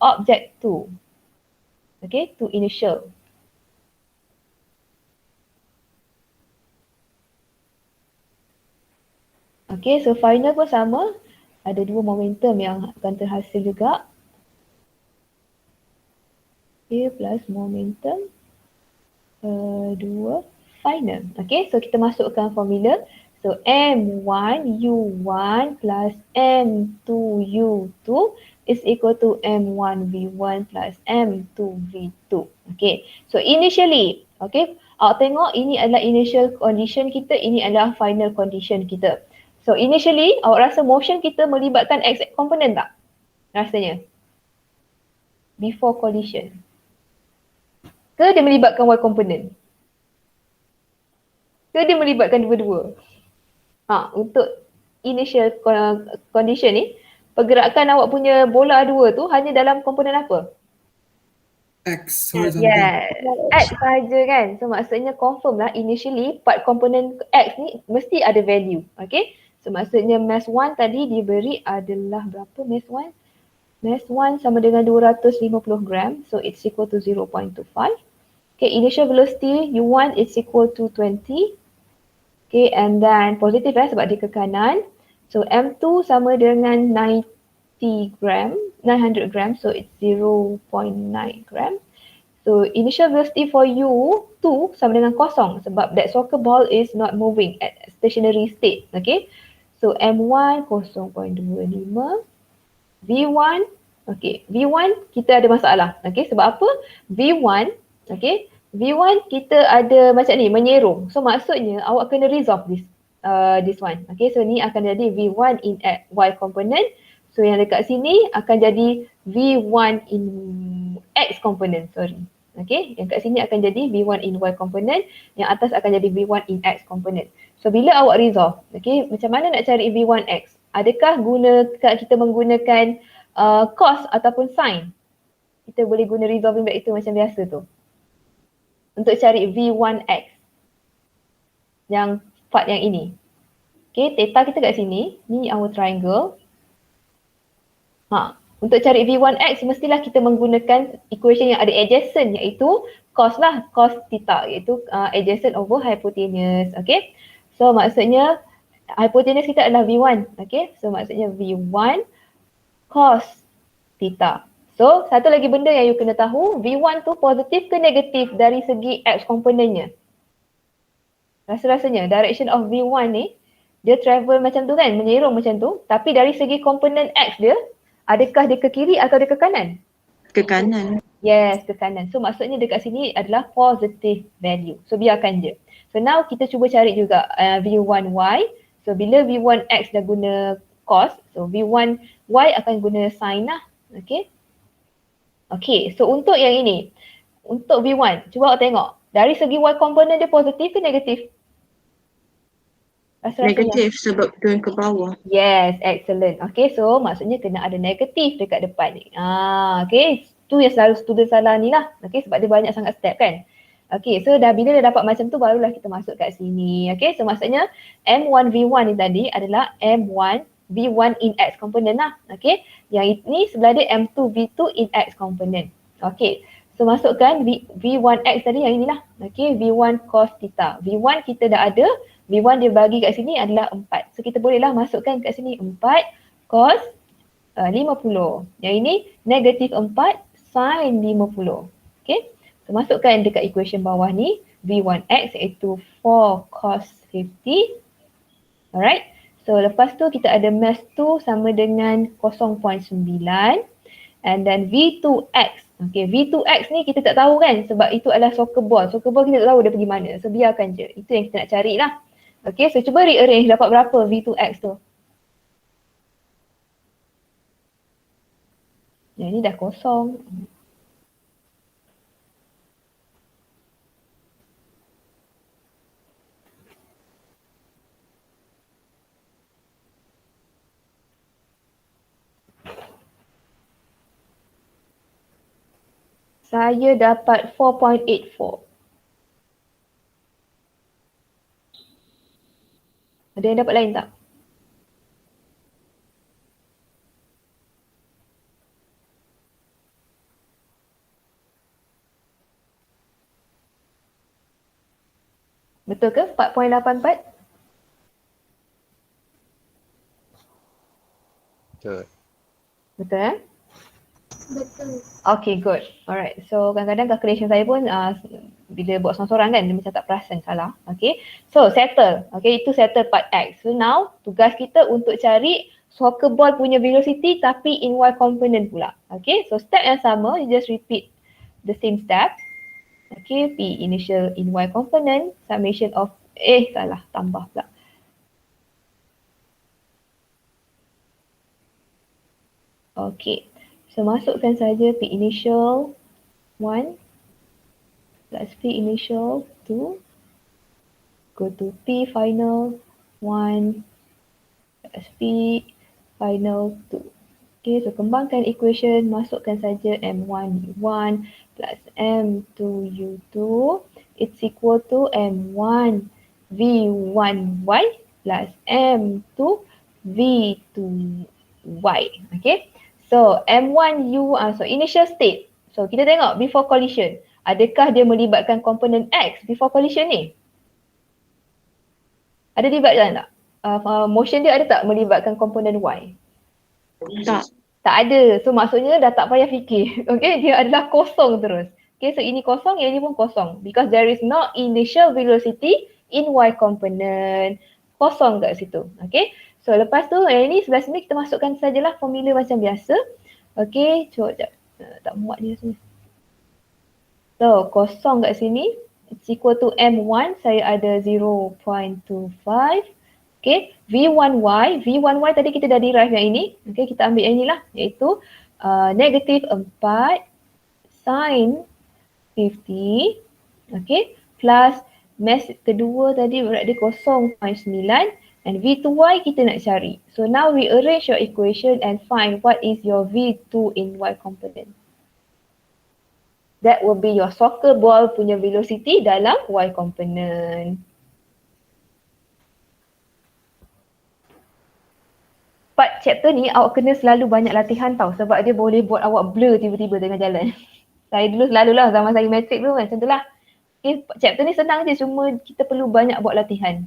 S1: objek 2. Okay, 2 initial. Okay, so final pun sama. Ada dua momentum yang akan terhasil juga. Okay, plus momentum 2 final. Okay, so kita masukkan formula. So M1 U1 plus M2 U2 is equal to M1 V1 plus M2 V2. Okay, so initially, okay, awak tengok ini adalah initial condition kita, ini adalah final condition kita. So initially, awak rasa motion kita melibatkan X component tak? Rasanya? Before collision. Ke dia melibatkan Y component? Ke dia melibatkan dua-dua? Untuk initial condition ni, pergerakan awak punya bola dua tu hanya dalam komponen apa?
S5: X horizontal.
S1: Yes, X sahaja kan. So maksudnya confirm lah initially part komponen X ni mesti ada value. Okay. So maksudnya mass 1 tadi diberi adalah berapa mass 1? Mass 1 sama dengan 250 gram. So it's equal to 0.25. Okay, initial velocity U1 is equal to 20. Okay, and then positif sebab dia ke kanan. So M2 sama dengan 90 gram, 900 gram. So it's 0.9 gram. So initial velocity for U2 sama dengan kosong sebab that soccer ball is not moving at stationary state. Okay. So M1 0.25. V1, okay, V1 kita ada masalah. Okay, sebab apa? V1, okay, V1 kita ada macam ni, menyerong. So maksudnya awak kena resolve this one. Okay, so ni akan jadi V1 in Y component. So yang dekat sini akan jadi V1 in X component, sorry. Okay, yang kat sini akan jadi V1 in Y component, yang atas akan jadi V1 in X component. So bila awak resolve, okay, macam mana nak cari V1X? Adakah kita menggunakan cos ataupun sin? Kita boleh guna resolving back itu macam biasa tu. Untuk cari V1X. Yang part yang ini. Okay, theta kita kat sini. Ni our triangle. Untuk cari V1X mestilah kita menggunakan equation yang ada adjacent iaitu cos lah. Cos theta iaitu adjacent over hypotenuse. Okay. So maksudnya hypotenuse kita adalah V1. Okay. So maksudnya V1 cos theta. So satu lagi benda yang you kena tahu, V1 tu positif ke negatif dari segi X komponennya? Rasa-rasanya direction of V1 ni dia travel macam tu kan, menyerong macam tu. Tapi dari segi komponen X dia, adakah dia ke kiri atau dia ke kanan?
S4: Ke kanan.
S1: Yes, ke kanan. So maksudnya dekat sini adalah positive value. So biarkan je. So now kita cuba cari juga V1Y. So bila V1X dah guna cos, so V1Y akan guna sin lah. Okay. Okay, so untuk yang ini, untuk V1, cuba awak tengok. Dari segi Y component dia positif ke negatif?
S4: Negatif sebab turun ke bawah.
S1: Yes, excellent. Okay, so maksudnya kena ada negatif dekat depan ni. Okay, tu yang selalu student salah ni lah. Okay, sebab dia banyak sangat step kan. Okay, so bila dah dapat macam tu barulah kita masuk kat sini. Okay, so maksudnya M1 V1 ni tadi adalah M1 V1 in X component lah. Okay, yang ini sebelah dia M2 V2 in X component. Okay, so masukkan V1X tadi yang inilah. Okay, V1 cos theta. V1 kita dah ada. V1 dia bagi kat sini adalah 4. So kita bolehlah masukkan kat sini 4 cos 50. Yang ini negatif 4 sin 50. Okay, so masukkan dekat equation bawah ni V1X iaitu 4 cos 50. Alright. So lepas tu kita ada mass 2 sama dengan 0.9 and then V2X. Okay, V2X ni kita tak tahu kan sebab itu adalah soccer ball. Soccer ball kita tak tahu dia pergi mana. So biarkan je. Itu yang kita nak cari lah. Okay, so cuba rearrange dapat berapa V2X tu. Yang ni dah kosong. Saya dapat 4.84. Ada yang dapat lain tak? Betul ke 4.84?
S6: Betul.
S1: Betul eh?
S3: Betul.
S1: Okay, good. Alright, so kadang-kadang calculation saya pun bila buat seorang-seorang kan, dia macam tak perasan salah. Okay, so settle. Okay, itu settle part X. So now, tugas kita untuk cari soccer ball punya velocity tapi in Y component pula. Okay, so step yang sama, you just repeat the same step. Okay, P initial in Y component, summation of, salah, tambah pula. Okay, so masukkan saja P initial 1 plus P initial 2, go to P final 1 plus P final 2. Okay, so kembangkan equation, masukkan saja M1 U1 plus M2 U2, it's equal to M1 V1Y plus M2 V2Y. Okay, so M1 U, so initial state. So kita tengok before collision, adakah dia melibatkan komponen X before collision ni? Ada libatkan tak? Motion dia ada tak melibatkan komponen Y?
S4: Tak.
S1: Tak ada. So maksudnya dah tak payah fikir. Okay, dia adalah kosong terus. Okay, so ini kosong, yang ini pun kosong. Because there is no initial velocity in Y component. Kosong kat situ. Okay, so lepas tu yang ini sebelah sini kita masukkan sajalah formula macam biasa. Okay, cuba sekejap. Tak muat dia semua. So kosong kat sini. It's equal to M1, saya ada 0.25. Okay, V1Y tadi kita dah derive yang ini. Okay, kita ambil yang inilah, iaitu negatif 4 sin 50. Okay, plus mass kedua tadi berat dia 0.9 and V2Y kita nak cari. So now we arrange your equation and find what is your V2 in Y component. That will be your soccer ball punya velocity dalam Y component. Part chapter ni awak kena selalu banyak latihan tau, sebab dia boleh buat awak blur tiba-tiba tengah jalan. Saya dulu selalulah zaman saya matrik dulu macam tu lah. Okay, chapter ni senang je, cuma kita perlu banyak buat latihan.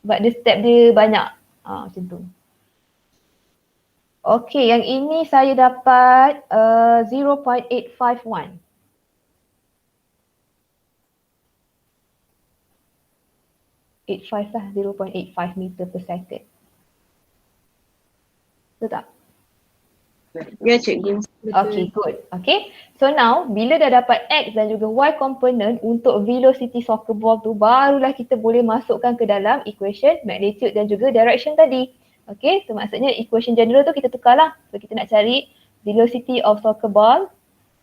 S1: Sebab dia step dia banyak. Macam tu. Okay, yang ini saya dapat 0.851. 85 lah, 0.85 meter per second. Betul tak?
S4: Ya, cikgu.
S1: Okay, good. Okay, so now bila dah dapat X dan juga Y component untuk velocity soccer ball tu, barulah kita boleh masukkan ke dalam equation magnitude dan juga direction tadi. Okay, so maksudnya equation general tu kita tukar lah. So kita nak cari velocity of soccer ball,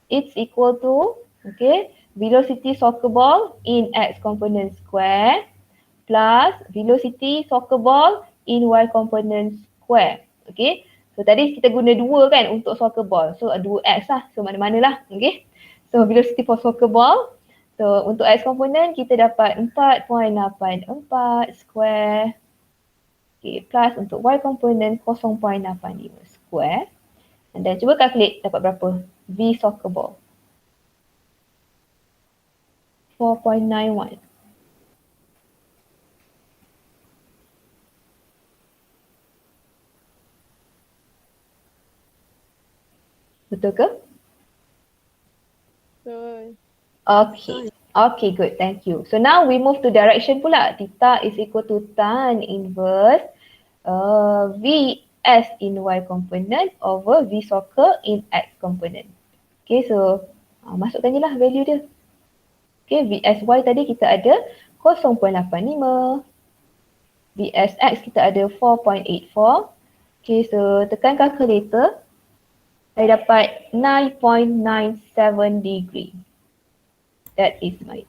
S1: it's equal to, okay, velocity soccer ball in X component square plus velocity soccer ball in Y component square. Okay, so tadi kita guna 2 kan untuk soccer ball. So 2x lah, so mana-mana lah. Okay, so velocity for soccer ball. So untuk X component kita dapat 4.84 square. Okay, plus untuk Y component 0.85 square. And then cuba calculate dapat berapa V soccer ball. 4.91. Betul ke?
S7: Betul.
S1: Okay. Okay, good. Thank you. So now we move to direction pula. Theta is equal to tan inverse Vs in Y component over V soccer in X component. Okay, so masukkan je lah value dia. Okay, Vsy tadi kita ada 0.85. VSX kita ada 4.84. Okay, so tekan calculator. Saya dapat 9.97 degree. That is my.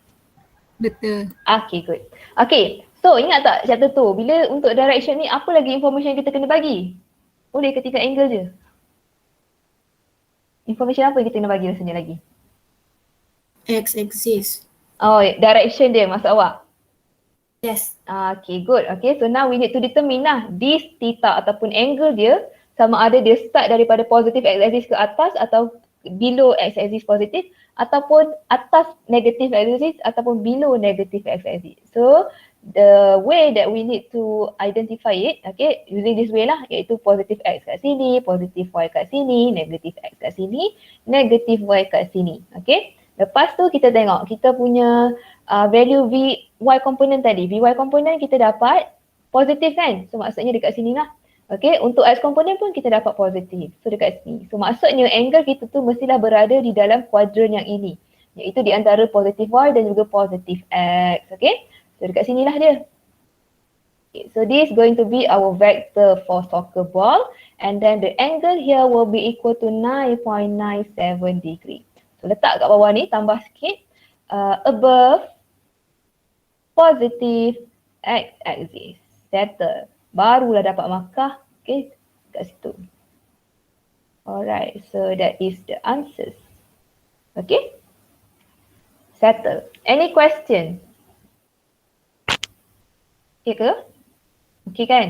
S2: Betul.
S1: Okay, good. Okay, so ingat tak chapter tu, bila untuk direction ni apa lagi information kita kena bagi? Boleh ke tingkat angle je? Information apa yang kita kena bagi rasanya lagi?
S3: X axis.
S1: Oh, direction dia maksud awak?
S3: Yes.
S1: Okay, good. Okay, so now we need to determine lah this theta ataupun angle dia sama ada dia start daripada positive x-axis ke atas atau below x-axis positif ataupun atas negative x-axis ataupun below negative x-axis. So the way that we need to identify it, okay, using this way lah, iaitu positive x kat sini, positive y kat sini, negative x kat sini, negative y kat sini. Okay, lepas tu kita tengok kita punya value y component tadi. Vy component kita dapat positif kan? So maksudnya dekat sini lah. Okay, untuk x component pun kita dapat positif. So dekat sini. So maksudnya angle kita tu mestilah berada di dalam kuadran yang ini. Iaitu di antara positif y dan juga positif x. Okay, so dekat sinilah dia. Okay, so this is going to be our vector for soccer ball. And then the angle here will be equal to 9.97 degree. So letak kat bawah ni, tambah sikit. Above positive x-axis. Settle. Barulah dapat markah. Okay, kat situ. Alright, so that is the answers. Okay. Settle. Any question? Okay ke? Okay kan?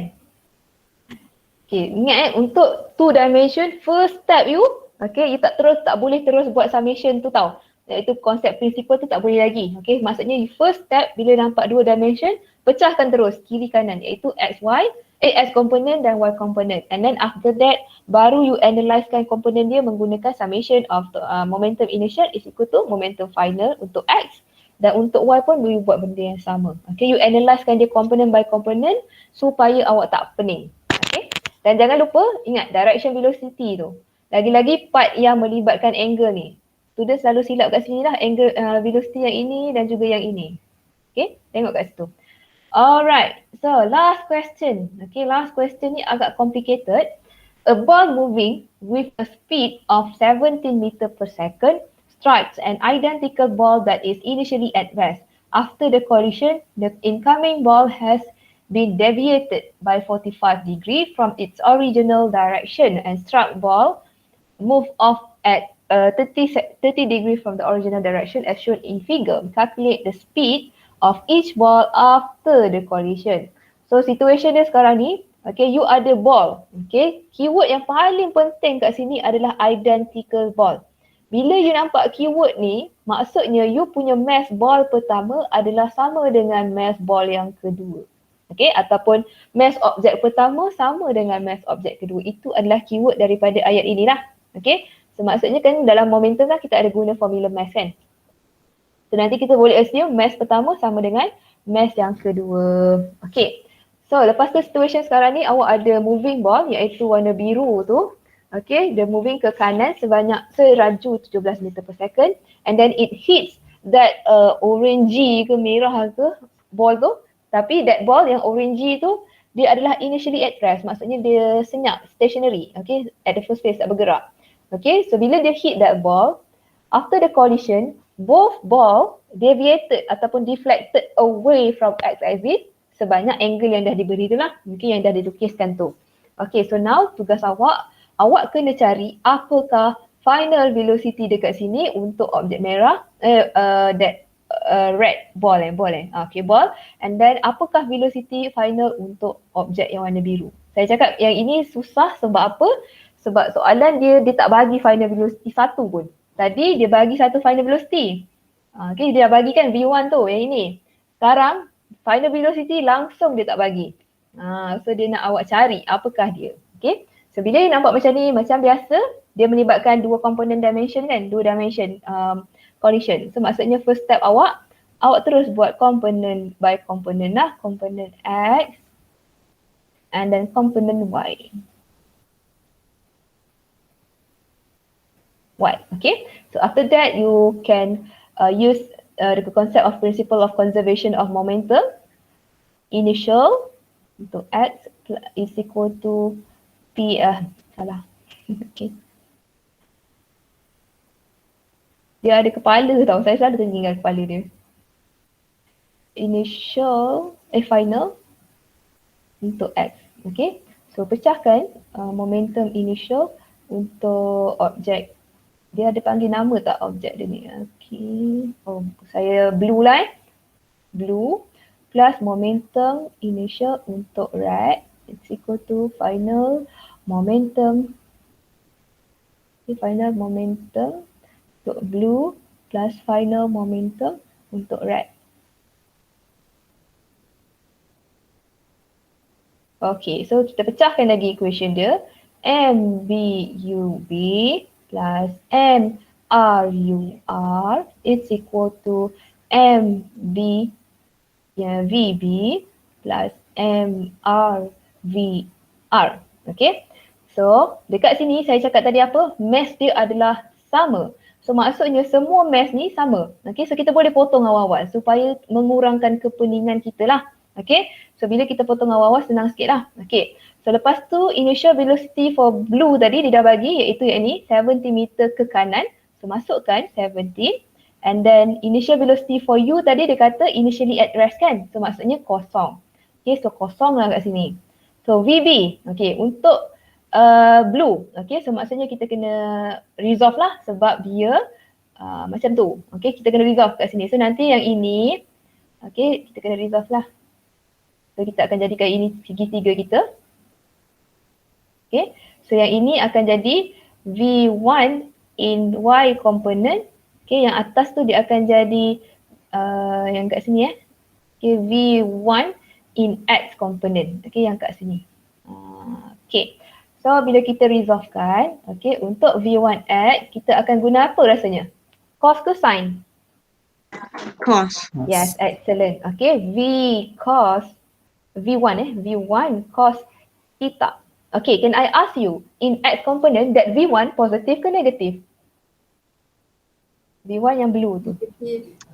S1: Okay, ingat untuk 2 dimension, first step you, okay, you tak boleh terus buat summation tu tau. Iaitu konsep prinsipal tu tak boleh lagi. Okay, maksudnya first step bila nampak 2 dimension, pecahkan terus kiri kanan iaitu x component dan y component. And then after that, baru you analysekan komponen dia menggunakan summation of the, momentum initial is equal to momentum final untuk x. Dan untuk y pun boleh buat benda yang sama. Okay, you analysekan dia component by component supaya awak tak pening. Okay, dan jangan lupa ingat direction velocity tu. Lagi-lagi part yang melibatkan angle ni. Student selalu silap kat sini lah angle velocity yang ini dan juga yang ini. Okay, tengok kat situ. Alright, so last question. Okay, last question ni agak complicated. A ball moving with a speed of 17 meter per second strikes an identical ball that is initially at rest. After the collision, the incoming ball has been deviated by 45 degrees from its original direction and struck ball move off at 30 degree from the original direction as shown in figure. Calculate the speed of each ball after the collision. So situation dia sekarang ni, okay, you ada ball. Okay, keyword yang paling penting kat sini adalah identical ball. Bila you nampak keyword ni, maksudnya you punya mass ball pertama adalah sama dengan mass ball yang kedua. Okay, ataupun mass objek pertama sama dengan mass objek kedua. Itu adalah keyword daripada ayat inilah. Okay, so maksudnya kan dalam momentum kan kita ada guna formula mass kan. So nanti kita boleh assume mass pertama sama dengan mass yang kedua. Okay, so lepas tu situation sekarang ni awak ada moving ball iaitu warna biru tu. Okay, dia moving ke kanan seraju 17 meter per second and then it hits that orangey ke merah ke ball tu. Tapi that ball yang orangey tu dia adalah initially at rest, maksudnya dia senyap, stationary, okay, at the first place tak bergerak. Okay, so bila dia hit that ball, after the collision, both ball deviated ataupun deflected away from x-axis sebanyak angle yang dah diberi tu lah, mungkin yang dah dilukiskan tu. Okay, so now tugas awak kena cari apakah final velocity dekat sini untuk objek merah, that red ball okay, ball, and then apakah velocity final untuk objek yang warna biru. Saya cakap yang ini susah sebab apa? Sebab soalan dia tak bagi final velocity satu pun. Tadi dia bagi satu final velocity. Okay, dia dah bagi kan V1 tu yang ini. Sekarang final velocity langsung dia tak bagi. So dia nak awak cari apakah dia. Okay, so bila dia nampak macam ni, macam biasa dia melibatkan dua komponen dimension kan, dua dimension collision. So maksudnya first step awak terus buat component by component lah. Component X and then component Y. Okay, so after that you can use the concept of principle of conservation of momentum, initial, untuk X is equal to P, salah. Okay. Dia ada kepala tau, saya selalu tertinggal kepala dia. Final untuk X. Okay. So pecahkan momentum initial untuk objek. Dia ada panggil nama tak objek dia ni? Okay. Oh, saya blue lah Blue plus momentum initial untuk red. It's equal to final momentum. Okay, final momentum untuk blue plus final momentum untuk red. Okay, so kita pecahkan lagi equation dia. MBUB plus MRUR is equal to VB plus MRVR. Okay, so dekat sini saya cakap tadi apa? Mass dia adalah sama. So maksudnya semua mass ni sama. Okay, so kita boleh potong awal-awal supaya mengurangkan kepeningan kita lah. Okay, so bila kita potong awal-awal senang sikit lah. Okay, so lepas tu initial velocity for blue tadi dia dah bagi iaitu yang ni 70 meter ke kanan. So masukkan 70 and then initial velocity for U tadi dia kata initially at rest kan. So maksudnya kosong. Okay, so kosong lah kat sini. So VB, okay, untuk blue. Okay, so maksudnya kita kena resolve lah sebab dia macam tu. Okay, kita kena resolve kat sini. So nanti yang ini, okay, kita kena resolve lah. So kita akan jadikan ini segitiga kita. Okay, so yang ini akan jadi V1 in Y component. Okay, yang atas tu dia akan jadi yang kat sini Okay, V1 in X component. Okay, yang kat sini. Okay, so bila kita resolvekan, okay, untuk V1X kita akan guna apa rasanya? Cos ke sin?
S4: Cos.
S1: Yes, excellent. Okay, V1 cos theta. Okay, can I ask you, in X component, that V1 positive ke negative? V1 yang blue tu.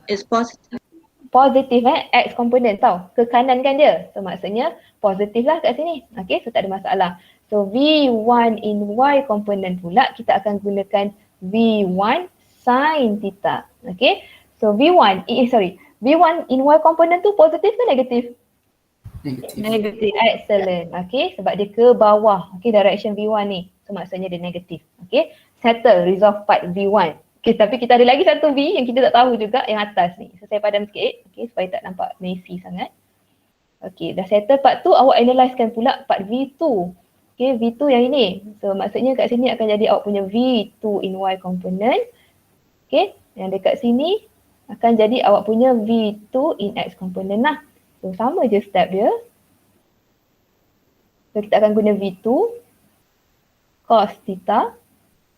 S4: It's positive.
S1: Positif X component tau. Ke kanan kan dia. So maksudnya positif lah kat sini. Okay, so tak ada masalah. So V1 in Y component pula kita akan gunakan V1 sin theta. Okay, so V1 in Y component tu positif ke negatif? Negatif. Excellent. Okay, sebab dia ke bawah. Okay, direction V1 ni. So maksudnya dia negatif. Okay, settle resolve part V1. Okay, tapi kita ada lagi satu V yang kita tak tahu juga yang atas ni. So saya padam sikit. Okay, supaya tak nampak messy sangat. Okay, dah settle part tu, awak analysekan pula part V2. Okay, V2 yang ini. So maksudnya kat sini akan jadi awak punya V2 in Y component. Okay, yang dekat sini akan jadi awak punya V2 in X component lah. So sama je step dia. So kita akan guna V2 cos theta.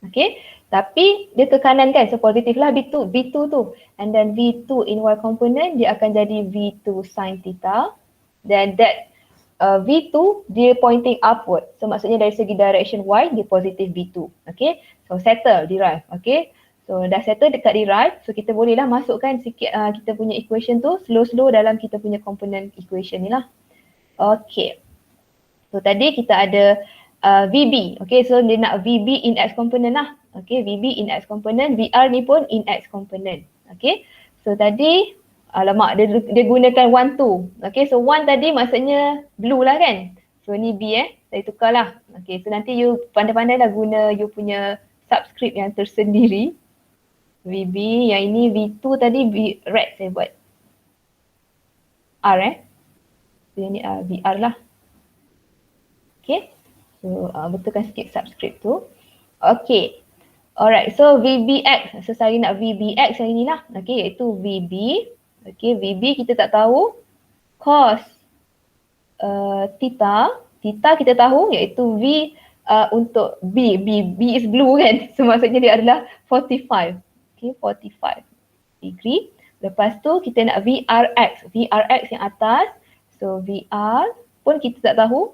S1: Okay, tapi dia ke kanan kan, so positif lah V2 tu. And then V2 in Y component dia akan jadi V2 sin theta. Then that V2 dia pointing upward. So maksudnya dari segi direction Y dia positif V2. Okay, so settle derive. Okay, so dah settle dekat derive. So kita bolehlah masukkan sikit kita punya equation tu slow-slow dalam kita punya component equation ni lah. Okay, so tadi kita ada VB. Okay, so dia nak VB in X component lah. Okay, VB in X component, VR ni pun in X component. Okay, so tadi alamak dia gunakan 1, 2. Okay, so 1 tadi maksudnya blue lah kan. So ni B saya tukar lah. Okay, so nanti you pandai-pandai lah guna you punya subscript yang tersendiri. VB, yang ini V2 tadi red saya buat. R so yang ni VR lah. Okay, so betulkan sikit subscript tu. Okay, alright, so VBX, so saya nak VBX yang inilah. Okay, iaitu VB. Okay, VB kita tak tahu. Cos theta kita tahu iaitu V untuk B is blue kan. So maksudnya dia adalah 45. Okay, 45 degree. Lepas tu kita nak VRX yang atas. So VR pun kita tak tahu.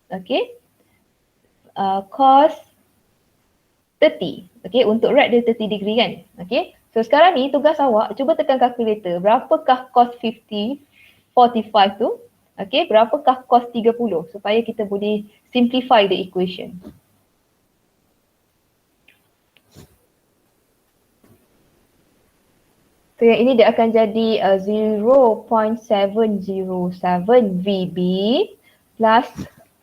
S1: Okay, cos 30. Okay, untuk red dia 30 degree kan. Okay, so sekarang ni tugas awak cuba tekan kalkulator. Berapakah cos 45 tu? Okay, berapakah cos 30 supaya kita boleh simplify the equation. So yang ini dia akan jadi 0.707 VB plus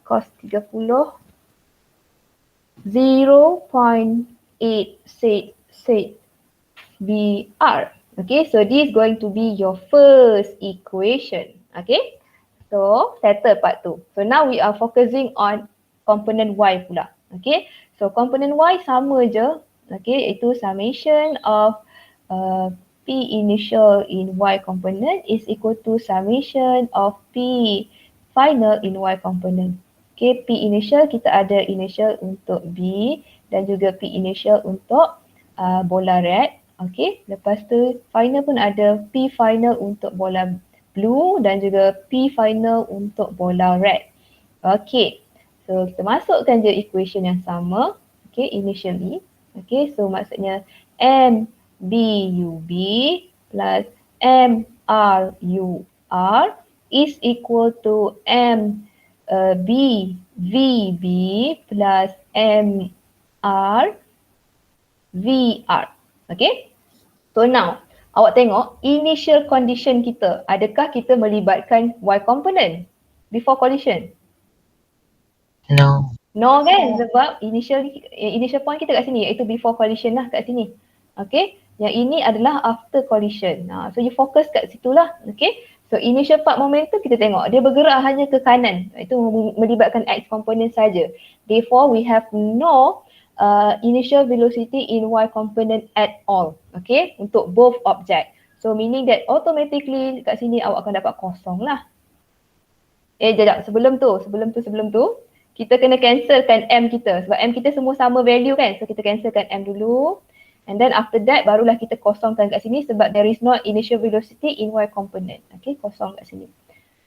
S1: cos 30 0.866 VR. Okay, so this is going to be your first equation. Okay, so settle part tu. So now we are focusing on component Y pula. Okay, so component Y sama je. Okay, itu summation of P initial in Y component is equal to summation of P final in Y component. Okay, P initial kita ada initial untuk B dan juga P initial untuk bola red. Okay, lepas tu final pun ada P final untuk bola blue dan juga P final untuk bola red. Okay, so kita masukkan je equation yang sama. Okay, initially. Okay, so maksudnya M BUB plus MRUR is equal to BVB plus MRVR. Okay. So now, awak tengok initial condition kita. Adakah kita melibatkan Y component before collision?
S6: No.
S1: No kan? Sebab initial point kita kat sini iaitu before collision lah kat sini. Okay. Yang ini adalah after collision. So you fokus kat situlah. Okay. So initial part momentum kita tengok dia bergerak hanya ke kanan. Itu melibatkan X component saja. Therefore we have no initial velocity in Y component at all. Okay. Untuk both object. So meaning that automatically kat sini awak akan dapat kosong lah. Sekejap. Sebelum tu. Kita kena cancelkan M kita. Sebab M kita semua sama value kan. So kita cancelkan M dulu. And then after that barulah kita kosongkan kat sini sebab there is no initial velocity in Y component. Okay, kosong kat sini.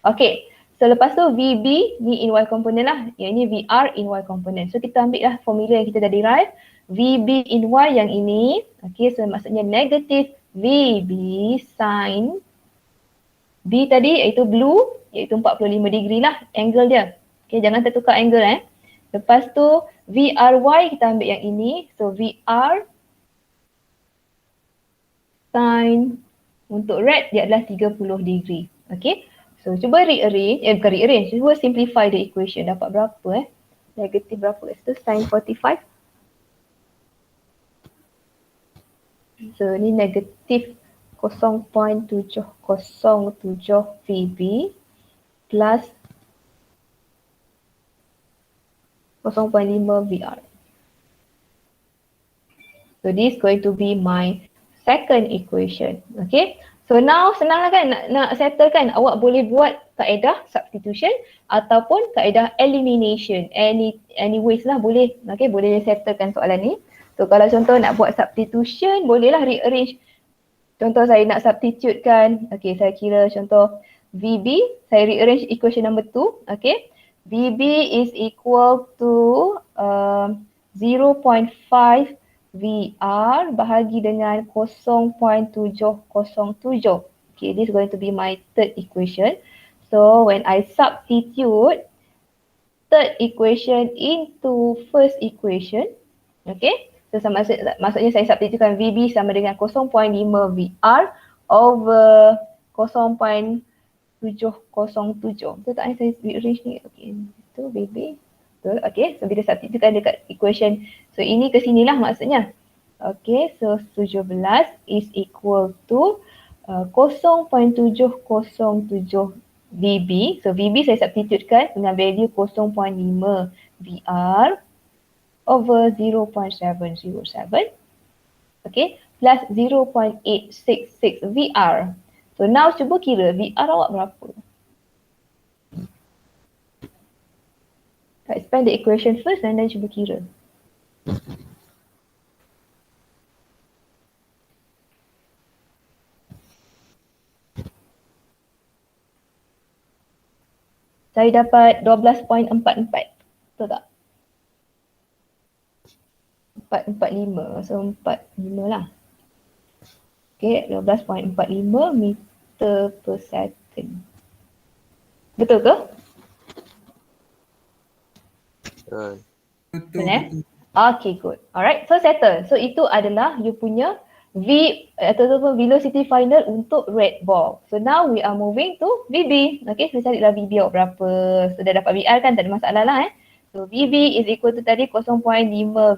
S1: Okay, so lepas tu VB ni in Y component lah. Yang ini VR in Y component. So kita ambil lah formula yang kita dah derive. VB in Y yang ini. Okay, so maksudnya negative VB sin B tadi iaitu blue iaitu 45 degree lah angle dia. Okay, jangan tertukar angle Lepas tu VRY kita ambil yang ini. So VR sin untuk red dia adalah 30 degree. Okay. So cuba rearrange. Cuba simplify the equation. Dapat berapa Negatif berapa kat situ? Sin 45. So ni negatif 0.707 VB plus 0.5 VR. So this is going to be my second equation. Okay. So now senang lah kan nak settle kan. Awak boleh buat kaedah substitution ataupun kaedah elimination. Anyways lah boleh. Okay, boleh settlekan soalan ni. So kalau contoh nak buat substitution bolehlah rearrange. Contoh saya nak substitute kan. Okay, saya kira contoh VB. Saya rearrange equation number 2. Okay. VB is equal to 0.5 VR bahagi dengan 0.707. Okay, this is going to be my third equation. So when I substitute third equation into first equation, okay, so maksudnya saya substitutekan VB sama dengan 0.5 VR over 0.707. Betul tak saya rearrange ni? Okay, itu VB. Betul. Okay, so bila substitutekan dekat equation, so ini ke sinilah maksudnya. Okay, so 17 is equal to 0.707 VB. So VB saya substitutekan dengan value 0.5 VR over 0.707. Okay, plus 0.866 VR. So now cuba kira VR awak berapa? Expand the equation first and then cuba kira. Saya dapat 12.44. Betul tak? 445. So 45 lah. Okay, 12.45 meter per second. Betul ke?
S7: Betul.
S5: Betul,
S1: Benar?
S5: betul.
S1: Okay, good. Alright, so settle. So itu adalah you punya ataupun velocity final untuk red ball. So now we are moving to VB. Okay, so carilah VB awak berapa. So dah dapat VR kan, tak ada masalah lah So VB is equal to tadi 0.5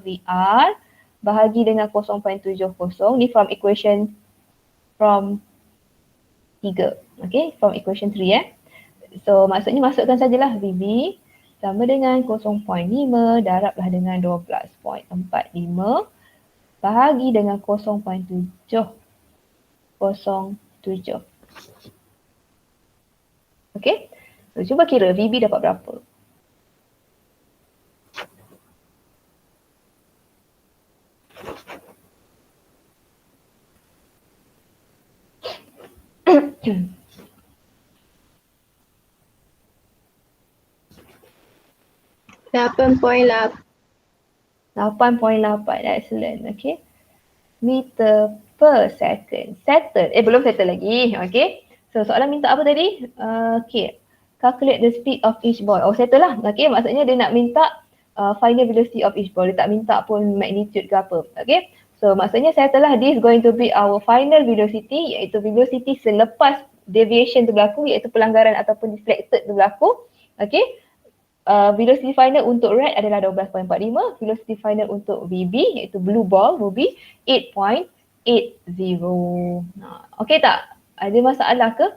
S1: VR bahagi dengan 0.70. Ni from equation from 3. Okay, from equation 3 So maksudnya masukkan sajalah VB sama dengan 0.5 darablah dengan 12.45 bahagi dengan 0.707. Okay, so cuba kira VB dapat berapa.
S3: Lapan point
S1: 8.8, excellent. Okay, meter per second. Settle. Belum settle lagi. Okay, so soalan minta apa tadi? Okay, calculate the speed of each ball. Oh, settle lah. Okay, maksudnya dia nak minta final velocity of each ball. Dia tak minta pun magnitude ke apa. Okay, so maksudnya settle lah. This is going to be our final velocity, iaitu velocity selepas deviation tu berlaku, iaitu pelanggaran ataupun deflected tu berlaku. Okay, velocity final untuk red adalah 12.45. Velocity final untuk VB iaitu blue ball will be 8.80. Okay tak? Ada masalah ke?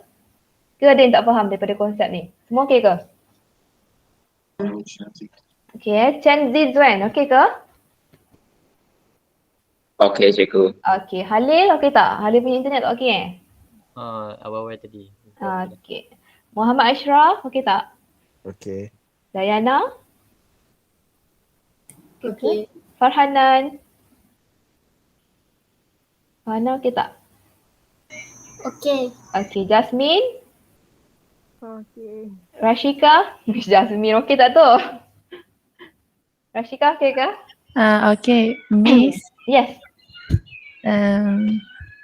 S1: Ke ada yang tak faham daripada konsep ni? Semua okay ke? Okay, Chen Zizwen okay ke?
S8: Okay, cikgu.
S1: Okay, Halil okay tak? Halil punya internet tak okay
S7: Awal-awal tadi.
S1: Okay. Muhammad Ashraf okay tak?
S7: Okay.
S1: Dayana?
S3: Okay.
S1: Farhanan? Farhanan okay tak?
S3: Okay.
S1: Okay, Jasmine?
S2: Okay.
S1: Rashika? Jasmine okay tak tu? Rashika okay ke?
S9: Okay, Miss.
S1: Yes.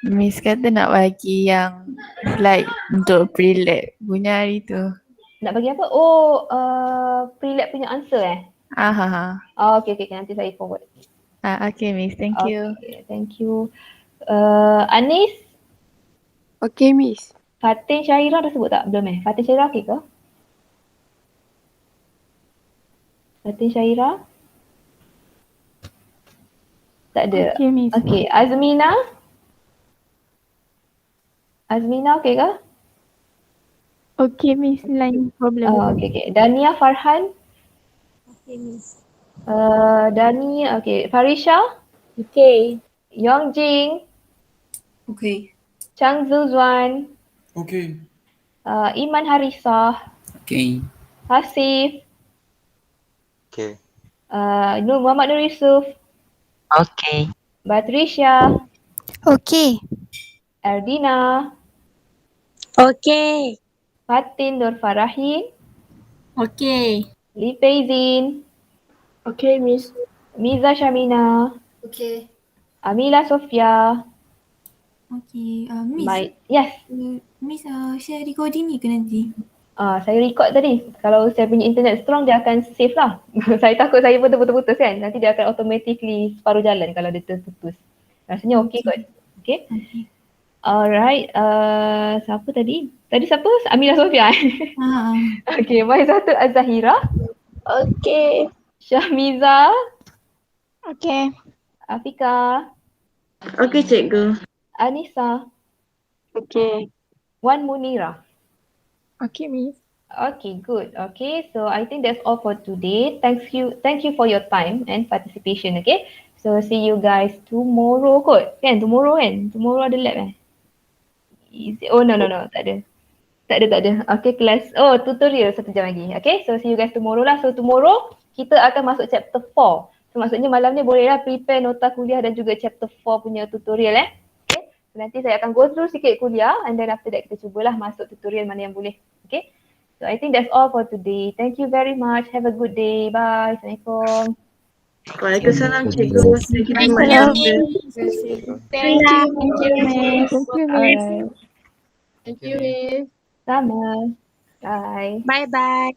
S9: Miss kata nak bagi yang slide untuk pre-lab punya hari tu.
S1: Nak bagi apa? Oh, pre-lab punya answer okay, nanti saya forward.
S9: Okay, Miss. Thank you.
S1: Okay, thank you. Anis?
S3: Okay, Miss.
S1: Fatin Syahira dah sebut tak? Belum Fatin Syahira okay ke? Fatin Syahira? Tak ada.
S2: Okay, Miss.
S1: Okay, Azmina? Azmina okay ke?
S2: Okay, Miss. Line problem.
S1: Okay. Dania Farhan?
S3: Okay, Miss.
S1: Dania, okay. Farisha?
S3: Okay.
S1: Yongjing?
S10: Okay.
S1: Chang Zuzwan?
S5: Okay.
S1: Iman Harisah?
S10: Okay.
S1: Hasif?
S7: Okay.
S1: Muhammad Nur Yusuf?
S6: Okay.
S1: Batrisha?
S3: Okay.
S1: Erdina?
S3: Okay.
S1: Fatin Nur Farahin?
S3: Okay.
S1: Li Peizin?
S3: Okay, Miss.
S1: Miza Shamina?
S10: Okay.
S1: Amila Sofia?
S10: Okay. Miss,
S1: Yes.
S10: Miss share recording ni ke nanti?
S1: Saya record tadi. Kalau saya punya internet strong, dia akan save lah. Saya takut saya pun terputus kan. Nanti dia akan automatically separuh jalan kalau dia terputus. Rasanya okay kot. Okay.
S10: Okay.
S1: Alright. Siapa tadi? Tadi siapa? Amila Sofia. Okay. Maizatul Azahira.
S3: Okay.
S1: Syahmiza.
S2: Okay.
S1: Afika.
S4: Okay, cikgu.
S1: Anissa.
S3: Okay.
S1: Wan Munira.
S2: Okay, Miss.
S1: Okay, good. Okay, so I think that's all for today. Thank you for your time and participation. Okay, so see you guys tomorrow kot. Kan tomorrow kan? Tomorrow ada lab Oh no, tak ada. Okay, kelas. Oh, tutorial 1 jam lagi. Okay, so see you guys tomorrow lah. So tomorrow kita akan masuk chapter 4. So maksudnya malam ni bolehlah prepare nota kuliah dan juga chapter 4 punya tutorial Okay, so nanti saya akan go through sikit kuliah and then after that kita cubalah masuk tutorial mana yang boleh. Okay, so I think that's all for today. Thank you very much. Have a good day. Bye. Assalamualaikum.
S4: Waalaikumsalam, cikgu. Thank you very much.
S3: Thank you, Miss.
S2: Thank you, Miss.
S1: Alright.
S3: Thank you, Miss.
S1: Sama. Bye.
S3: Bye-bye.